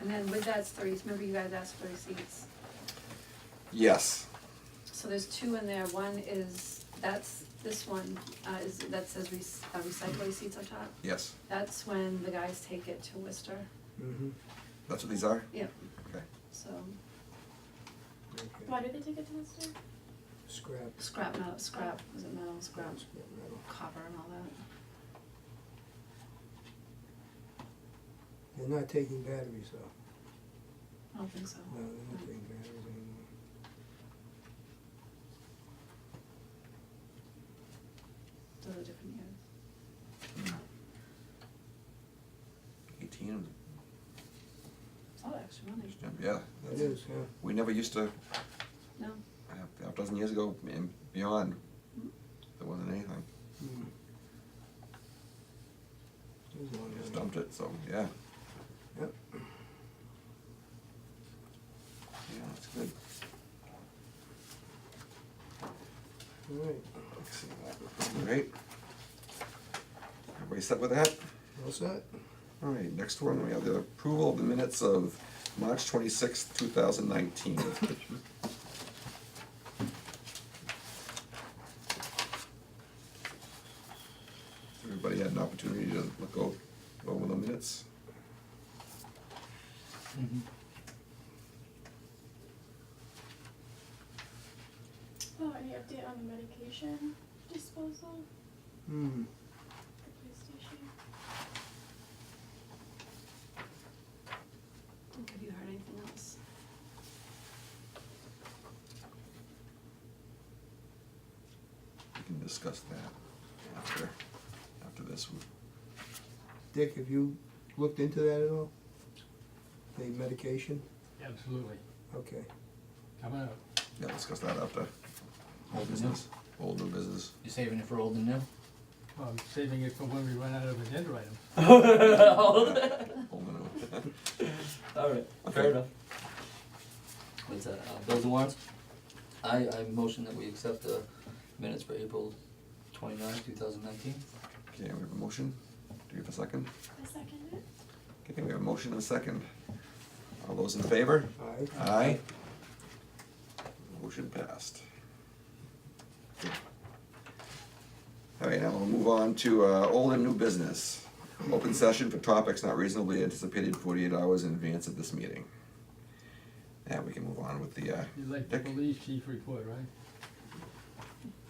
And then with that, it's remember you guys asked for receipts?
Yes.
So there's 2 in there, one is, that's, this one, that says recycle receipts on top.
Yes.
That's when the guys take it to Worcester,
mm-hmm,
That's what these are?
yeah,
Okay.
so,
okay.
Why do they take it to Worcester?
Scrap.
was it metal, scrap,
Metal.
copper and all that.
They're not taking batteries though,
I don't think so.
no, they're not taking batteries anymore.
Those are different
2019,
It's all extra money.
yeah.
It is, yeah.
We never used to,
No.
half a dozen years ago and beyond,
Mhm.
there wasn't anything.
Mm. It is a lot of
Just
money.
dumped it, so, yeah,
Yep.
yeah, that's good.
All right,
Great. Everybody set with that?
all set?
All right, next one, we have the approval of the minutes of March 26th, 2019. Everybody had an opportunity to go over the minutes?
Mhm.
Oh, any update on the medication disposal
Hmm,
at the police station?
Have you heard anything else?
We can discuss that after this one.
Dick, have you looked into that at all? The medication?
Absolutely.
Okay.
Coming up.
Yeah, discuss that after
Old and new.
business, old new business.
You saving it for old and new?
I'm saving it for when we run out of agenda items.
Old and new.
Alright, fair enough. What's that, bills and warrants? I motion that we accept the minutes for April 29th, 2019.
Okay, we have a motion. Do you have a second?
I second it.
Okay, we have a motion and a second. All those in favor?
Aye.
Aye. Motion passed. All right, now we'll move on to old and new business. Open session for topics not reasonably anticipated 48 hours in advance of this meeting. Now we can move on with the,
You like the
Dick?
police chief report, right?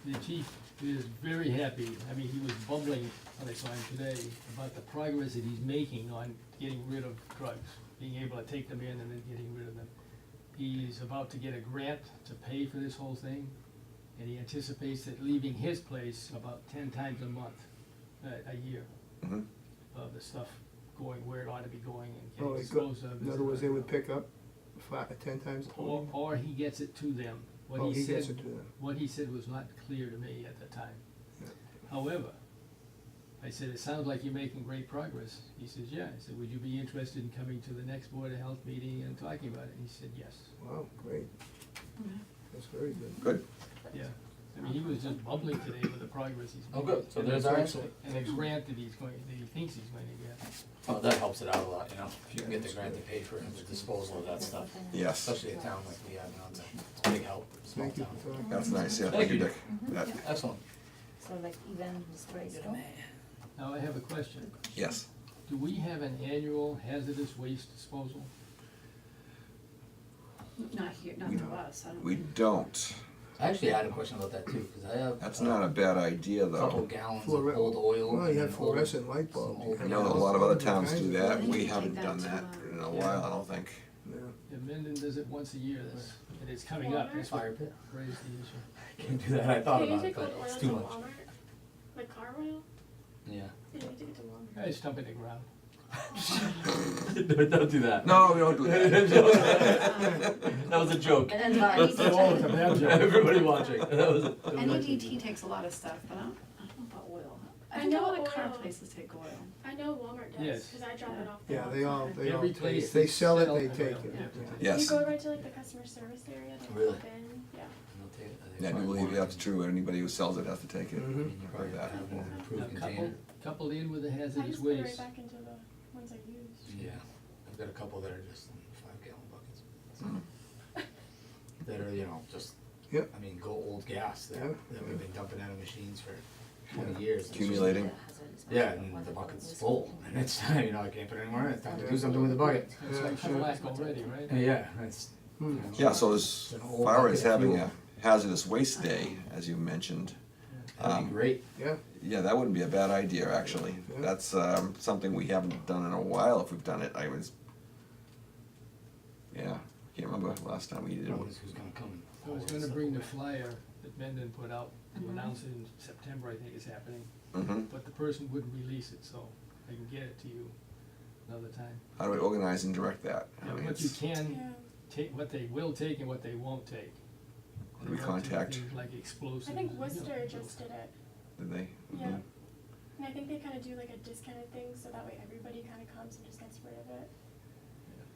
The chief is very happy, I mean, he was bumbling when I saw him today about the progress that he's making on getting rid of drugs, being able to take them in and then getting rid of them. He's about to get a grant to pay for this whole thing, and he anticipates that leaving his place about 10 times a month, a year,
Mhm.
of the stuff going where it ought to be going and
Oh,
getting
it go-
disposed of.
in other words, they would pick up 10 times a
Or,
week?
or he gets it to them. What
Oh, he
said-
gets it to them.
What he said was not clear to me at the time.
Yeah.
However, I said, it sounds like you're making great progress. He says, yeah. I said, would you be interested in coming to the next Board of Health meeting and talking about it? And he said, yes.
Wow, great. That's very good.
good.
Yeah. I mean, he was just bubbling today with the progress he's
Oh,
making.
good. So
And
there's
the-
our answer.
And the grant that he's going, that he thinks he's going to get.
Oh, that helps it out a lot, you know, if you can get the grant to pay for the disposal of that stuff.
Yes,
Especially a town like we have, you know, it's a big help, small
Thank you
town.
for talking.
that's nice, yeah,
Thank
thank you,
you.
Dick. That-
Excellent.
So like even this price, no?
Now, I have a question.
Yes,
Do we have an annual hazardous waste disposal?
Not here, not
We
to
don't.
us, I don't
we
think.
don't.
I actually had a question about that too, cause I have.
That's not a bad idea,
A couple
though.
gallons of
Fluore-
old oil.
Well, you have
and old-
fluorescent light bulbs.
some old
I know that a lot of other towns do that,
I
we
think
haven't
that
done
to,
that in a
yeah.
while, I don't think.
Yeah.
And Mendon does it once a year, that's, and it's coming up, that's what
Fire pit.
raised the issue.
Can't do that, I thought
Can you
about it,
take
but
old oil
it's
to
too much.
Walmart? Like car oil?
Yeah.
Yeah, you take it to Walmart.
I just dump it in the ground.
Don't do that.
No, we don't do that.
That was a joke.
And then buy.
Oh, it's a bad joke.
Everybody watching, that was a.
And EDT takes a lot of stuff, but I don't know about oil. I
I
think a
know
lot of car
oil.
places take oil.
I know Walmart does,
Yes.
cause I drop it off.
Yeah,
there
they all,
the time.
they all
Every
take
place
it. They
that
sell it,
sells
they
oil,
take
you
it.
have to take it.
Yes.
You go right to like the customer service area, they'll
Really?
pop in, yeah.
Yeah, I do believe that's true, anybody who sells it has to take it.
Mhm.
You probably
Heard that.
have an
Now,
improved container.
coupled in with the
I
hazardous
just put it right
waste.
back into the ones I use.
Yeah, I've got a couple that are just in 5-gallon buckets.
Mm.
That are, you know, just,
Yep.
I mean, go old gas that,
Yep.
that we've been dumping out of machines for 20
Yeah.
years. It's just-
Accumulating.
Yeah, and the bucket's full, and it's, you know, I can't put it anymore, it's time to do something with the bucket.
It's like
Yeah, sure.
shellac already, right?
Yeah, it's.
Hmm.
you know,
Yeah, so
it's
as
an old
far as
bucket of
having
fuel.
a hazardous waste day, as you mentioned,
That'd be great.
Yeah,
yeah, that wouldn't be a bad idea, actually.
Yeah.
That's something we haven't done in a while, if we've done it, yeah, can't remember last time we did
Problem
it.
is who's gonna come.
I was gonna bring the flyer that Mendon put out to announce it in September, I think is happening.
Mm-hmm,
But the person wouldn't release it, so I can get it to you. another time.
How do we organize and direct that? I
Yeah,
mean,
what you
it's-
can
Yeah.
take, what they will take and what they won't take.
Who do we
They won't take
contact?
things like explosives.
I think
and, you know,
Worcester just did it.
Did they?
Yeah.
Mhm.
And I think they kind of do like a discounted thing, so that way everybody kind of comes and just gets rid of it.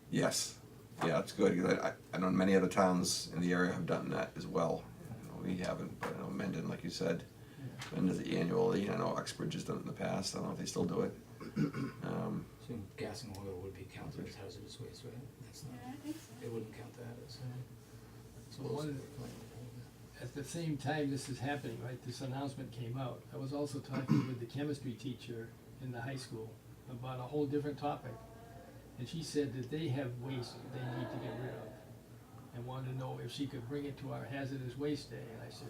Yes, yeah, that's good, because I know many other towns in the area have done that as well. You know, we haven't, but I know Mendon, like you said,
Yeah.
Mendon does it annually, I know Uxbridge has done it in the past, I don't know if they still do it.
So gas and oil would be counted as hazardous waste, right? That's not,
Yeah, I think so.
they wouldn't count that as,
So one, at the same time this is happening, right, this announcement came out, I was also talking with the chemistry teacher in the high school about a whole different topic. And she said that they have waste that they need to get rid of, and wanted to know if she could bring it to our hazardous waste day, and I said,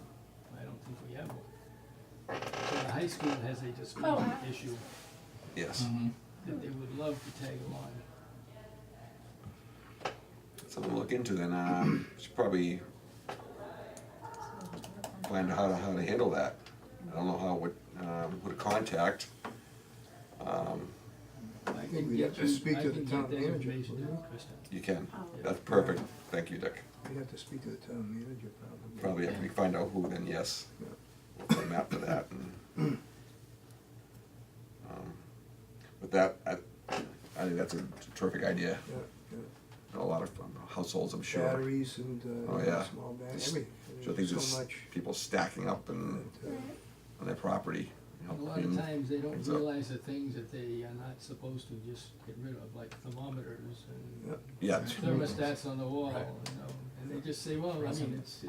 I don't think we have one. So the high school has a
Oh,
disposal
wow.
issue
Yes,
that they would love to tag along.
something to look into then, should probably find out how to handle that. I don't know who to contact.
I
think
can
we'd
get
have to
you-
speak
I
to the
can get
town
that
manager,
information to
wouldn't we?
Kristen.
You can,
Oh.
that's perfect, thank you, Dick.
We'd have to speak to the town manager probably.
Probably after we find out who, then yes,
Yeah.
we'll put a map to that and. With that, I think that's a terrific idea.
Yeah, yeah.
A lot of households, I'm sure.
Batteries and,
Oh, yeah.
small bags,
Just-
everything.
So I think
There's
there's
so much.
people stacking up and
that,
Right.
on their property. You know,
A lot of
clean
times, they don't
things up.
realize the things that they are not supposed to just get rid of, like thermometers and
Yeah,
thermostats on the wall,
Right.
you know, and they just say, well, I mean, it's,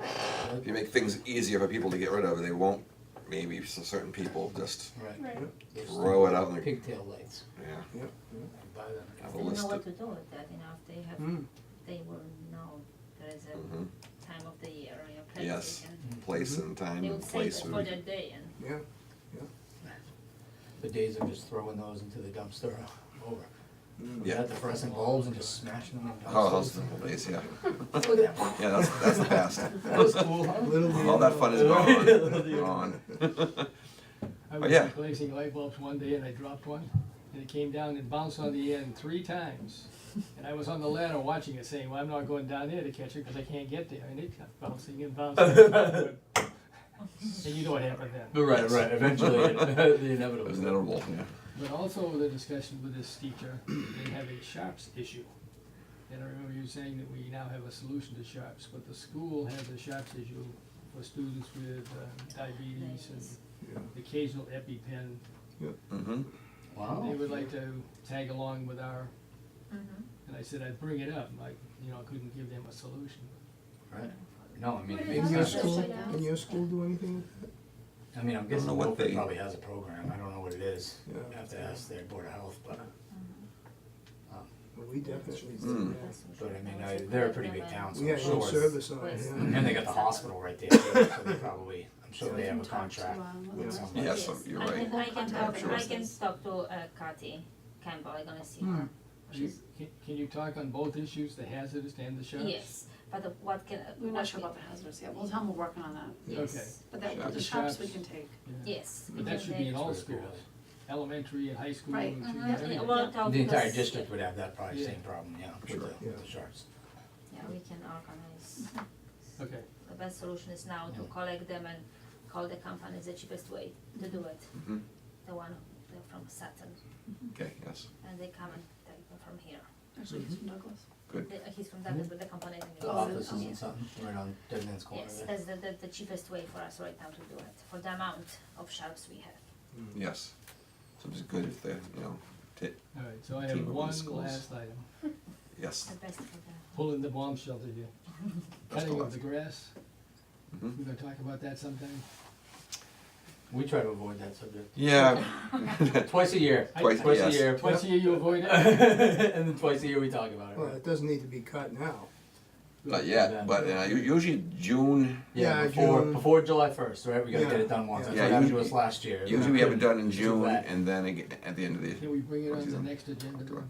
if you make things easier for people to get rid of, they won't, maybe certain people just,
right.
Right.
Those
Throw it out in the-
pigtail lights,
yeah,
Yeah, yeah.
and buy them.
have a
They know
list
what
of.
to do with that, you know, if they have,
Mm.
they will know there is a
Mhm.
time of the year, you know, place
Yes.
they can,
Place and time
they
and
would save
place.
it
would
for
be-
their day and.
Yeah,
The days of just throwing those into the dumpster over.
mm.
Yeah.
At the fluorescent bulbs and just smashing them in dumpsters.
Oh, those simple days, yeah.
Look at that.
Yeah, that's the best.
That was cool, huh?
Little
All that fun is gone.
I
Oh,
was
yeah.
replacing light bulbs one day and I dropped one, and it came down and bounced on the end 3 times. And I was on the ladder watching it, saying, well, I'm not going down there to catch it, cause I can't get there, and it kept bouncing and bouncing. And you know what happened then.
Right, right, eventually, the
It
inevitable.
was inevitable, yeah.
But also the discussion with this teacher, they have a sharps issue. And I remember you saying that we now have a solution to sharps, but the school has a sharps issue for students with diabetes and
Yeah.
occasional EpiPen.
Mm-hmm.
Wow.
They would like to tag along with our,
Mhm.
and I said I'd bring it up, like, you know, I couldn't give them a solution.
Right. No, I mean,
What
it
is
makes
In your
that?
sense.
school,
Yeah.
can your school do anything with that?
I mean, I'm
know
guessing
what
Milford
they-
probably has a program, I don't know what it is.
Yeah.
I have to ask their board of health, but,
Well, we definitely
Mm.
do.
but I mean, they're a pretty big town, so
We
I'm
had no
sure.
service on it,
Waste.
yeah.
And they got the hospital right there, too, so they probably, I'm sure
So
they
we
have
can
a
talk to,
contract
Yeah.
with somebody.
Yes, you're right.
I can
Sure.
talk, I can talk to Kathy Campbell, I'm gonna see
Hmm.
her. She's,
Can you talk on both issues, the hazardous and the sharps?
yes, but what can,
We're
what
not sure
can-
about the hazards yet, we'll tell them we're working on that,
yes,
but that,
Sharps.
the shops we can take.
Yeah.
yes.
But that should be in all
That's pretty
schools, elementary and high school
Right.
and
Mhm,
junior,
yeah,
everything.
well, talk
The entire
because-
district would have that probably
Yeah.
same problem, yeah,
Sure.
with
Yeah.
the sharps.
Yeah, we can organize.
Okay,
The best solution is now to
Yeah.
collect them and call the company, is the cheapest way to do it.
Mhm.
The one, they're from Sutton,
Okay, yes,
and they come and take them from here.
Actually, he's from Douglas.
good.
He's from Douglas, but the company is in
The
New
office is
York.
in something, right on Dead Man's Corner
Yes,
there.
that's the cheapest way for us right now to do it, for the amount of sharps we have.
Yes. So it's good if they're, you know,
all right, so I
Team
have
of
one
schools.
last item,
yes.
The best for the.
pulling the bomb shelter here.
That's
Cutting
the
of the grass,
Mhm.
we're gonna talk about that sometime.
We try to avoid that subject.
Yeah.
Twice a year.
Twice,
Twice
yes.
a year.
Twice a year you avoid it?
And then twice a year we talk about it.
Well,
right?
it doesn't need to be cut now.
Not yet, but usually June,
Yeah,
before,
June.
before July 1st, right? We gotta
Yeah,
get it done once.
yeah.
That's
Yeah,
what happened to
usually-
us last year.
usually we have it done in
It's too
June
wet.
and then again at the end of the,
Can we bring it on the
October.
next agenda then?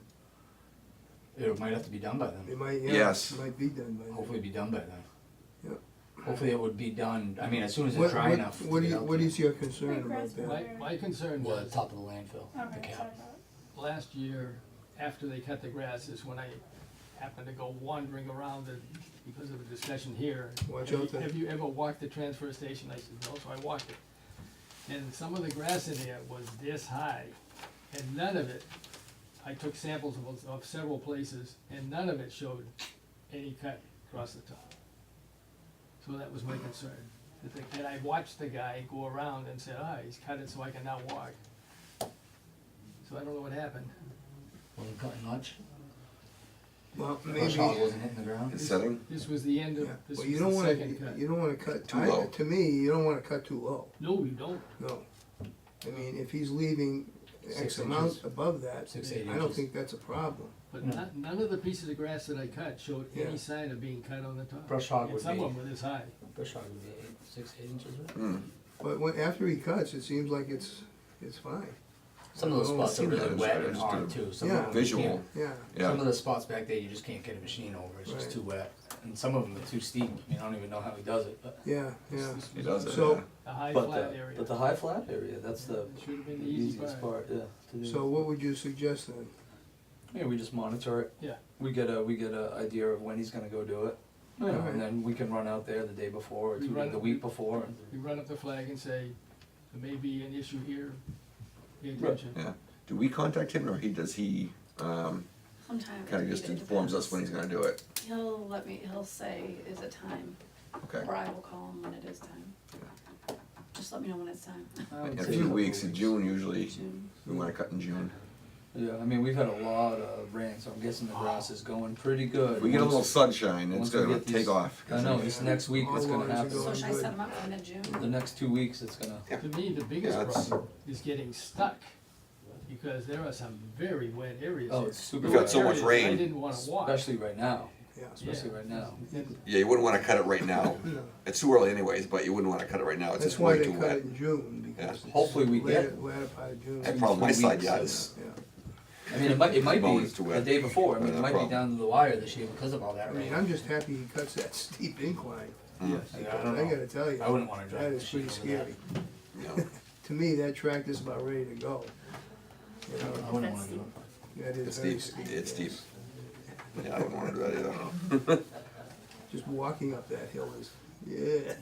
It might have to be done by then.
It might, yeah,
Yes.
it might be done by then.
Hopefully be done by then.
Yeah.
Hopefully it would be done, I mean, as soon as it's
What,
dry
what,
enough to
what
get
is,
out
what
there.
is your concern
Wait, grass
about that?
My concern
Well,
was,
the top of the landfill, the
Okay,
cap.
sorry about
last year, after they cut the grass is when I happened to go wandering around because of the discussion here.
Watch
Have
out
you-
there.
Have you ever walked the transfer station? I said, no, so I walked it. And some of the grass in there was this high, and none of it, I took samples of several places, and none of it showed any cut across the top. So that was my concern. And I watched the guy go around and said, he's cut it so I can now walk. So I don't know what happened.
Wasn't cutting much.
Well,
Brush
maybe,
hog wasn't hitting the ground.
It's setting,
This was the end of,
yeah,
this
well,
was
you don't
the
wanna,
second cut.
you don't wanna cut,
Too low.
to me, you don't wanna cut too low,
No, you don't.
no. I mean, if he's leaving X
6
amount
inches.
above that,
6, 8
I don't
inches.
think that's a problem.
But
Yeah.
none of the pieces of grass that I cut showed
Yeah.
any sign of being cut on the top.
Brush hog
And
would
some
be-
of them were this high.
Brush hog would be 6, 8 inches, right?
mm,
But when, after he cuts, it seems like it's fine.
Some of those
Oh,
spots are
seen
really
that.
wet
I
and
just
hard
did
too. Some
Yeah.
of them you
visual,
can't-
Yeah,
yeah.
Some of the spots back there, you just can't get a machine over, it's just
Right.
too wet. And some of them are too steep, I mean, I don't even know how he does it, but.
yeah, yeah.
He does it,
So-
yeah.
The high
But
flat
the,
area.
but the high flat area, that's the
It should have been the easy
easiest
part.
part, yeah. to do.
So what would you suggest then?
Yeah, we just monitor it.
Yeah.
We get a idea of when he's gonna go do it. You know,
Alright.
and then we can run out there the day before, or
We
two,
run-
the week before, and
You run up the flag and say, there may be an issue here, pay
Right.
attention.
Yeah, do we contact him, or does he,
Sometimes.
kinda just
it
informs us when he's
depends.
gonna do it?
He'll say, is it time?
Okay,
Or I will call him when it is time. Just let me know when it's time.
I would
in a
say
few
couple
weeks, in June usually,
June.
we wanna cut in June.
Yeah, I mean, we've had a lot of rain, so I'm guessing the grass is going pretty good.
If we get a little
Once-
sunshine, it's
once we
gonna
get
take
these-
off.
I know, this next week it's
All
gonna
lawns are
happen.
going
So should I
good.
set him up for mid-June?
The next 2 weeks, it's gonna,
Yeah.
To me, the biggest
Yeah, that's-
problem is getting stuck, because there are some very wet areas
oh,
here.
it's super.
We've got
wet.
so much
Areas I
rain.
didn't wanna walk.
Especially right now,
Yeah.
especially right now.
Yeah, you wouldn't wanna cut it right now.
No.
It's too early anyways, but you wouldn't wanna cut it right now, it's
That's
just
why
way
they
too
cut
wet.
it in June, because
Yeah.
it's
Hopefully we
later,
get-
later part of June.
That problem, my
3
side
weeks,
yard
so-
is,
Yeah.
I mean, it might
Mowing
be
is too
the
wet.
day before, I mean, it
No
might
problem.
be down to the wire this year because of all that
I
rain.
mean, I'm just happy he cuts that steep incline.
mm,
Yes.
Yeah, I
Because
don't
I
know.
gotta tell you,
I wouldn't wanna drive
that
the
is pretty
machine over that.
scary.
you know,
To me, that track is about ready to go. You
I
know,
wouldn't wanna do it.
that is
it's
very
steep,
steep.
it's steep.
yes.
Yeah, I wouldn't wanna do that either.
Just walking up that hill is, yeah.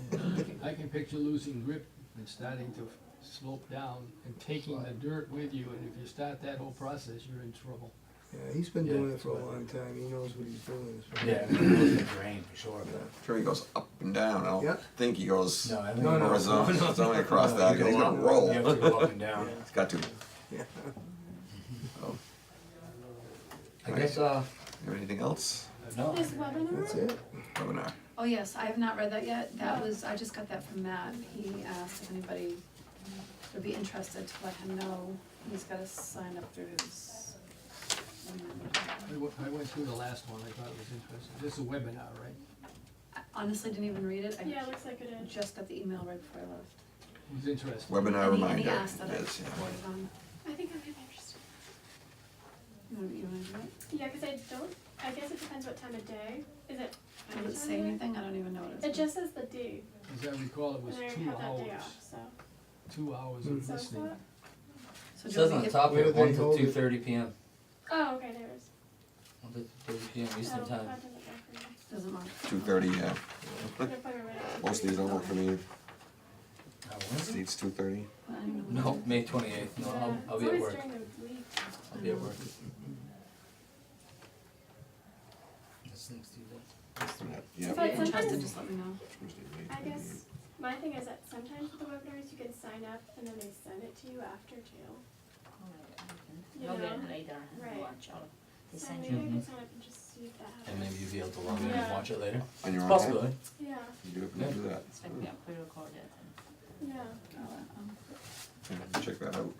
I can picture losing grip and starting to slope down and taking the dirt with you, and if you start that whole process, you're in trouble.
Yeah, he's been
Yeah,
doing it
that's
for a
right.
long time, he knows what he's doing. so-
Yeah, it was rain for sure, but.
Sure, he goes up and down, I
Yeah.
don't think he goes
No, I think.
No, no.
horizontally across
No,
that,
you
he's
go
gonna
up.
roll.
You have to go up and down.
Yeah.
It's got to.
Yeah.
I guess,
You have anything else?
no.
This webinar?
That's it.
Webinar.
Oh, yes, I have not read that yet. I just got that from Matt. He asked if anybody would be interested to let him know. He's gotta sign up through his.
I went through the last one, I thought it was interesting. This is a webinar, right?
I honestly didn't even read it.
Yeah, it looks like it
I
is.
just got the email right before I left.
It was interesting.
Webinar
And he
reminder.
asked that I
Yes, yeah.
forward it on.
I think I might be interested.
You wanna do it?
Yeah, cause I guess it depends what time of day. Is it any
Does it
time
say
of day?
anything? I don't even know what it
It
says.
just says the date,
As I recall, it was
and I
2
have that day
hours,
off, so.
2 hours
Mm.
of
So
listening.
what?
So
It
do you
says
want
on
me
the
to
top
Where
here,
do they
1 to
hold it?
2:30 p.m.
Oh, okay, there it is.
1 to 2:30 p.m. Eastern
Oh,
time.
that doesn't work for me.
Doesn't matter.
2:30, yeah.
An appointment right after
Most of these don't work for me.
Oh,
Seats 2:30.
I don't know what
No, May 28th, no,
Yeah,
I'll
it's
be at
always
work,
during the week.
I'll be at work.
That's next Tuesday.
Yeah.
But
If you're interested,
sometimes-
just let me know.
I guess my thing is that sometimes with the webinars, you can sign up and then they send it to you after too. You
Log
know?
in later
Right.
and watch all. They
So
send
maybe I
you.
can sign up and just see if that
And
happens.
maybe you'll be able to log in and
Yeah.
watch it later.
On your own
Possibility.
time?
Yeah,
You do do that.
It's like we are pre-recorded. And
yeah.
Yeah, check that out.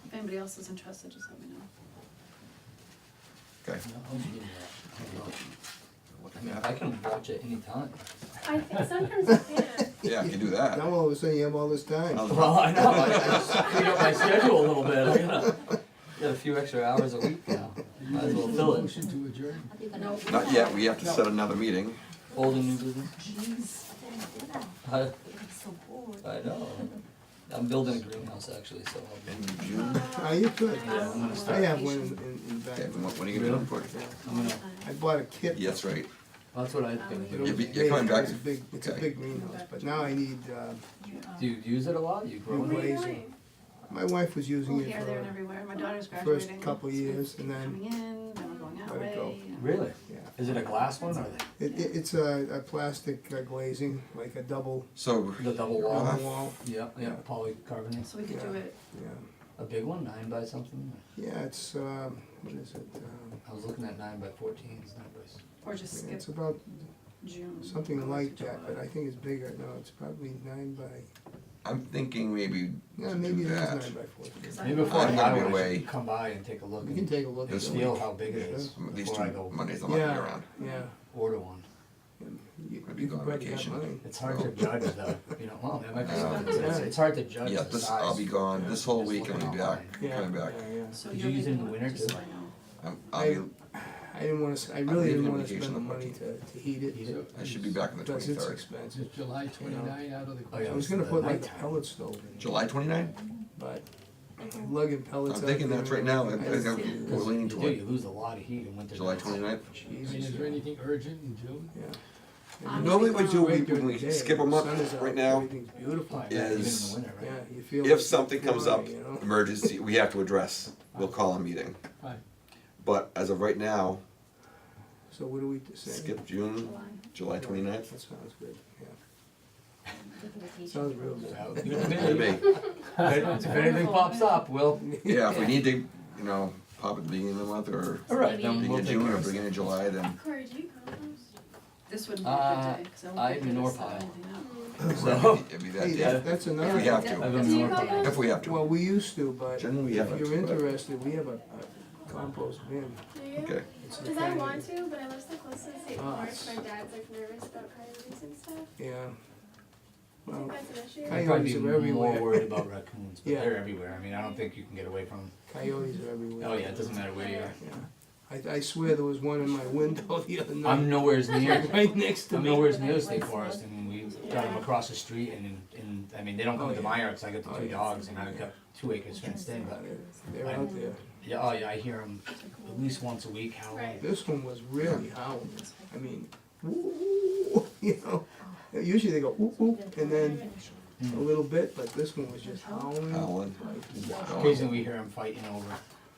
If anybody else is interested, just let me know.
Okay.
No, I'll give you that.
I mean, I can watch it anytime.
I think sometimes you can.
Yeah, you can do that.
Now all of a sudden you have all this time.
How's
Well, I know, I just freed up my schedule a little bit, I got a few extra hours a week now, might as well fill it.
Motion to adjourn?
Are you gonna?
Not yet, we have to set another meeting.
Old and new business.
Jeez, I didn't do that.
I,
I'm so bored.
I know. I'm building a greenhouse actually, so I'll
In
be,
June?
Oh, you could.
Yeah, I'm gonna
I
start.
have one in the back.
Okay, when are you gonna do it?
I'm gonna,
I bought a kit.
Yes, right.
that's what I was gonna
It
do.
was
You're
big.
coming back-
It's a
okay.
big greenhouse, but now I need,
Do you use it a lot? You grow
New
What
it?
are you
glazing.
doing?
My wife was using
Oh,
it
here, there, and
for
everywhere. My daughter's
the
graduating.
first couple of
so
years, and then,
coming in, then we're going that
let it
way.
go.
Really?
yeah.
Is it a glass one or
It's a plastic glazing, like a double
So,
the double
on
wall?
the wall,
Yeah, yeah,
Yeah.
polycarbonate.
So we could do
Yeah.
it,
yeah.
A big one, 9 by something?
Yeah, it's, what is it?
I was looking at 9 by 14s, 9 by.
or just skip
It's about
June.
something
go
like
to
that,
July.
but I think it's bigger. No, it's probably 9 by,
I'm thinking maybe
yeah,
to
maybe
do
it is
that.
9 by 14.
Maybe before
I'm
I
gonna
buy
be
one, I
away.
should come by and take a look
You can
and
take a look.
just
at
feel
it.
how big it is
These
before I
two
go
Mondays I'm not gonna be
Yeah,
around.
yeah.
order one.
And You
Gonna be
you can
going on
probably have
vacation.
mine.
It's hard to judge though, you know, well, it might be
Yeah.
something, it's hard to judge
Yeah,
the
this,
size.
I'll be gone, this whole
Just
week I'll
looking
be back,
online.
Yeah,
coming back.
yeah, yeah.
So
Did
you're
you use it in the
making
winter
just
too?
so I know.
I'll be,
I didn't wanna, I
I'm
really
leaving
didn't
on
wanna
vacation
spend the
on
money
14th.
to heat it,
Heat it?
I should be back on the
because it's
23rd.
expensive.
Is July 29 out of the
Oh, yeah.
question?
I was gonna
the
put like a
nighttime.
pellet stove in.
July 29?
But lugging pellets
I'm
out
thinking
there
that's right
and
now,
everything,
I think
just-
I'm-
Because
We're leaning
you do,
toward
you lose a lot of heat in winter.
July
nights.
29th?
I mean,
Jesus,
is there
yeah.
anything urgent in June?
Yeah.
I'm
And
Normally
gonna
we
be
do,
gone
we-
during
we
the day.
skip 'em
The
up
sun is out,
right now.
Everything's beautiful.
Oh, yeah, even in
Is-
the winter, right?
Yeah, you feel.
If
like
something comes up,
flying, you know?
emergency, we have to address, we'll call a meeting.
Fine.
But as of right now,
So what do we say?
skip June, July 29th.
That sounds good, yeah.
Take a vacation.
Sounds real good.
Sounds good
Good
to
to
me.
me.
If anything pops up, we'll.
Yeah, if we need to, you know, pop at the beginning of the month or
All right,
Maybe-
then
beginning
we'll
of
take
June
care
or
of it.
beginning of July, then,
Corey, do you compost?
This wouldn't be a good day, cause I
I
won't be
do
good
nor
to set
pile.
anything up.
So,
it'd be that
Hey,
day.
that's
If
another.
we have
I
to,
have a
Do you
more
compost?
problem.
if we have to.
Well, we used to, but
Generally, we
if
haven't.
you're
but-
interested, we have a compost bin.
Do you?
Okay,
It's
Cause
the
I
kind-
want to, but I live so close to the state
Oh,
forest,
it's-
my dad's like nervous about coyotes and stuff.
Yeah.
Do you
Well,
think that's an issue?
Coyotes
I'd probably be
are
more
everywhere.
worried about raccoons, but
Yeah.
they're everywhere. I mean, I don't think you can get away from them.
coyotes are everywhere.
Oh yeah, it doesn't matter where you are.
Yeah. I swear there was one in my window the other night.
I'm nowhere near.
Right next to
I'm
me.
nowhere near the state forest, and we got them across the street, and I mean, they don't come
Oh,
to
yeah.
my yard 'cause I got the
Oh,
2
yeah.
dogs, and I've got 2 acres fenced in, but
They're out there.
yeah, oh yeah, I hear them at least once a week howling.
Right.
This one was really howling. I mean, woo, you know. Usually they go whoop whoop and then a little bit, but this one was just howling.
Howling.
Like, wow.
Occasionally we hear them fighting over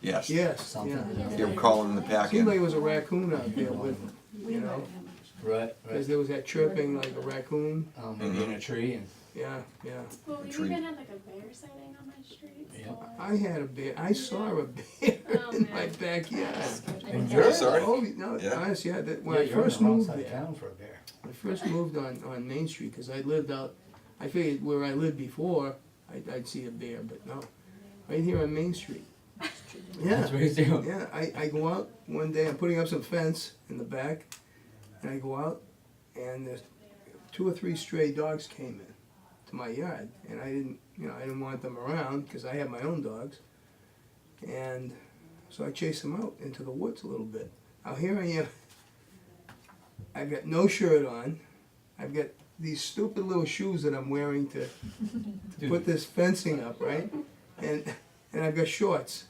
yes.
Yes,
something.
yeah.
You're calling the pack
Seemed like it
in.
was a raccoon out there with,
We
you
invite
know,
him.
Right,
because
right.
there was that chirping like a raccoon.
Maybe in a tree, and
Yeah, yeah.
Well, we
tree.
even had like a bear sighting on my street.
Yeah.
so-
I had a bear. I saw a bear
Oh,
in my
man.
backyard.
And
You're sorry?
Oh, no,
Yeah.
honest, yeah. That, when
yeah,
I
you're
first
on the wrong
moved
side of
there,
town for a bear.
I first moved on Main Street, because I lived out, I figured where I lived before, I'd see a bear, but no. Right here on Main Street. Yeah,
That's what he's doing.
yeah, I go out one day, I'm putting up some fence in the back, and I go out, and there's 2 or 3 stray dogs came in to my yard, and I didn't want them around, because I have my own dogs. And so I chased them out into the woods a little bit. Now here I am, I've got no shirt on, I've got these stupid little shoes that I'm wearing to put this fencing up, right? And I've got shorts,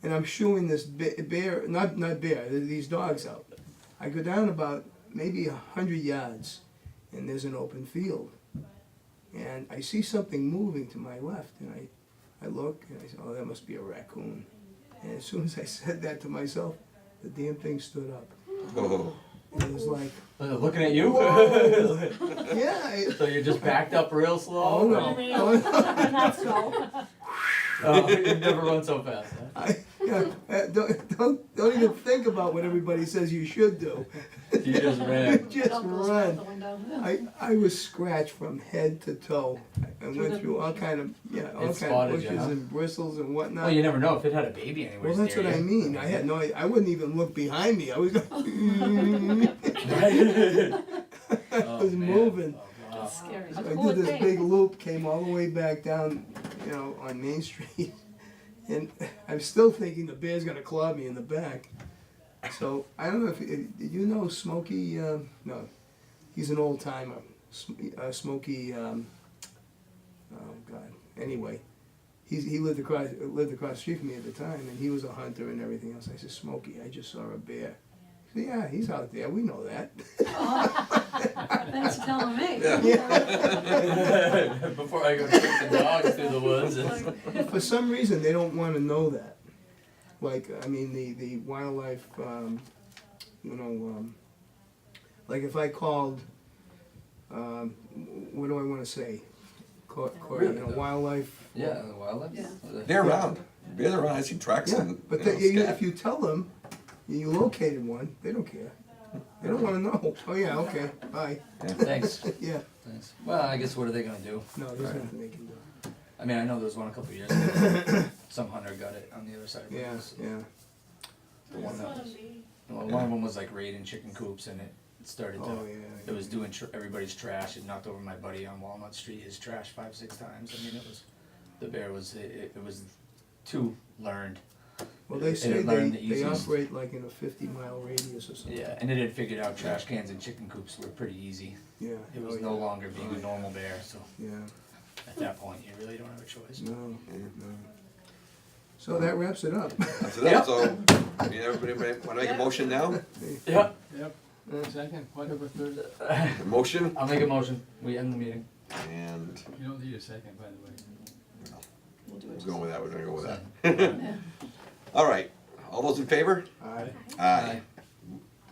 and I'm shooing this bear, not bear, these dogs out. I go down about maybe 100 yards, and there's an open field. And I see something moving to my left, and I look, and I say, oh, that must be a raccoon. And as soon as I said that to myself, the damn thing stood up.
Oh,
And it was like,
Looking at you?
Whoa. yeah,
So you just backed up real slow?
oh no.
Not slow.
Oh, you never run so fast, huh?
Don't even think about what everybody says you should do.
You just ran.
Just
Dog goes right out
run.
the window.
I was scratched from head to toe. I went through all kind of all
It
kind of
spotted you,
bushes
huh?
and bristles and whatnot.
Well, you never know if it had a baby anywhere.
Well, that's what I mean. I had no. I wouldn't even look behind me. I was. I was moving.
Oh, wow.
Scary.
So I did this big loop, came all the way back down, on Main Street, and I'm still thinking the bear's gonna claw me in the back. So I don't know if did you know Smokey? No, he's an old timer. Smokey. Oh God. anyway, he lived across the street from me at the time, and he was a hunter and everything else. I said, Smokey, I just saw a bear. He said, yeah, he's out there, we know that.
Thanks for telling me.
Before I go take the dog through the woods.
For some reason, they don't wanna know that. Like, I mean, the wildlife, like if I called, what do I wanna say?
Really,
Wildlife.
Yeah, the wildlife.
Yeah.
They're around, bears are around, I see tracks
Yeah,
and,
but
you know, scat.
if you tell them, you located one, they don't care. They don't wanna know. Oh yeah, okay, bye.
Thanks.
Yeah,
Thanks. Well, I guess what are they gonna do?
no, there's nothing they can do.
I mean, I know there was one a couple of years ago. Some hunter got it on the other side of the
Yeah,
woods.
yeah.
The one
Just
that
let
was,
'em be.
well, one of them was like raiding chicken coops, and it started to.
Oh, yeah.
It was doing everybody's trash. It knocked over my buddy on Walnut Street, his trash 5-6 times. I mean, it was, the bear was, it was too learned.
Well, they
It
say
had learned the
they
easiest.
operate like in a 50-mile radius or something.
Yeah, and it had figured out trash cans and chicken coops were pretty easy.
Yeah.
It was
oh,
no
yeah.
longer being a normal bear, so
Yeah,
at that point, you really don't have a choice.
no, no. So that wraps it up.
That's it, so, everybody wanna make a motion now?
Yeah.
Yep, second, whatever, third,
A motion,
I'll make a motion. We end the meeting.
and
you don't need a second, by the way.
We'll do
we're
it.
going with that, we're gonna go with that. All right, all those in favor?
Aye.
Aye.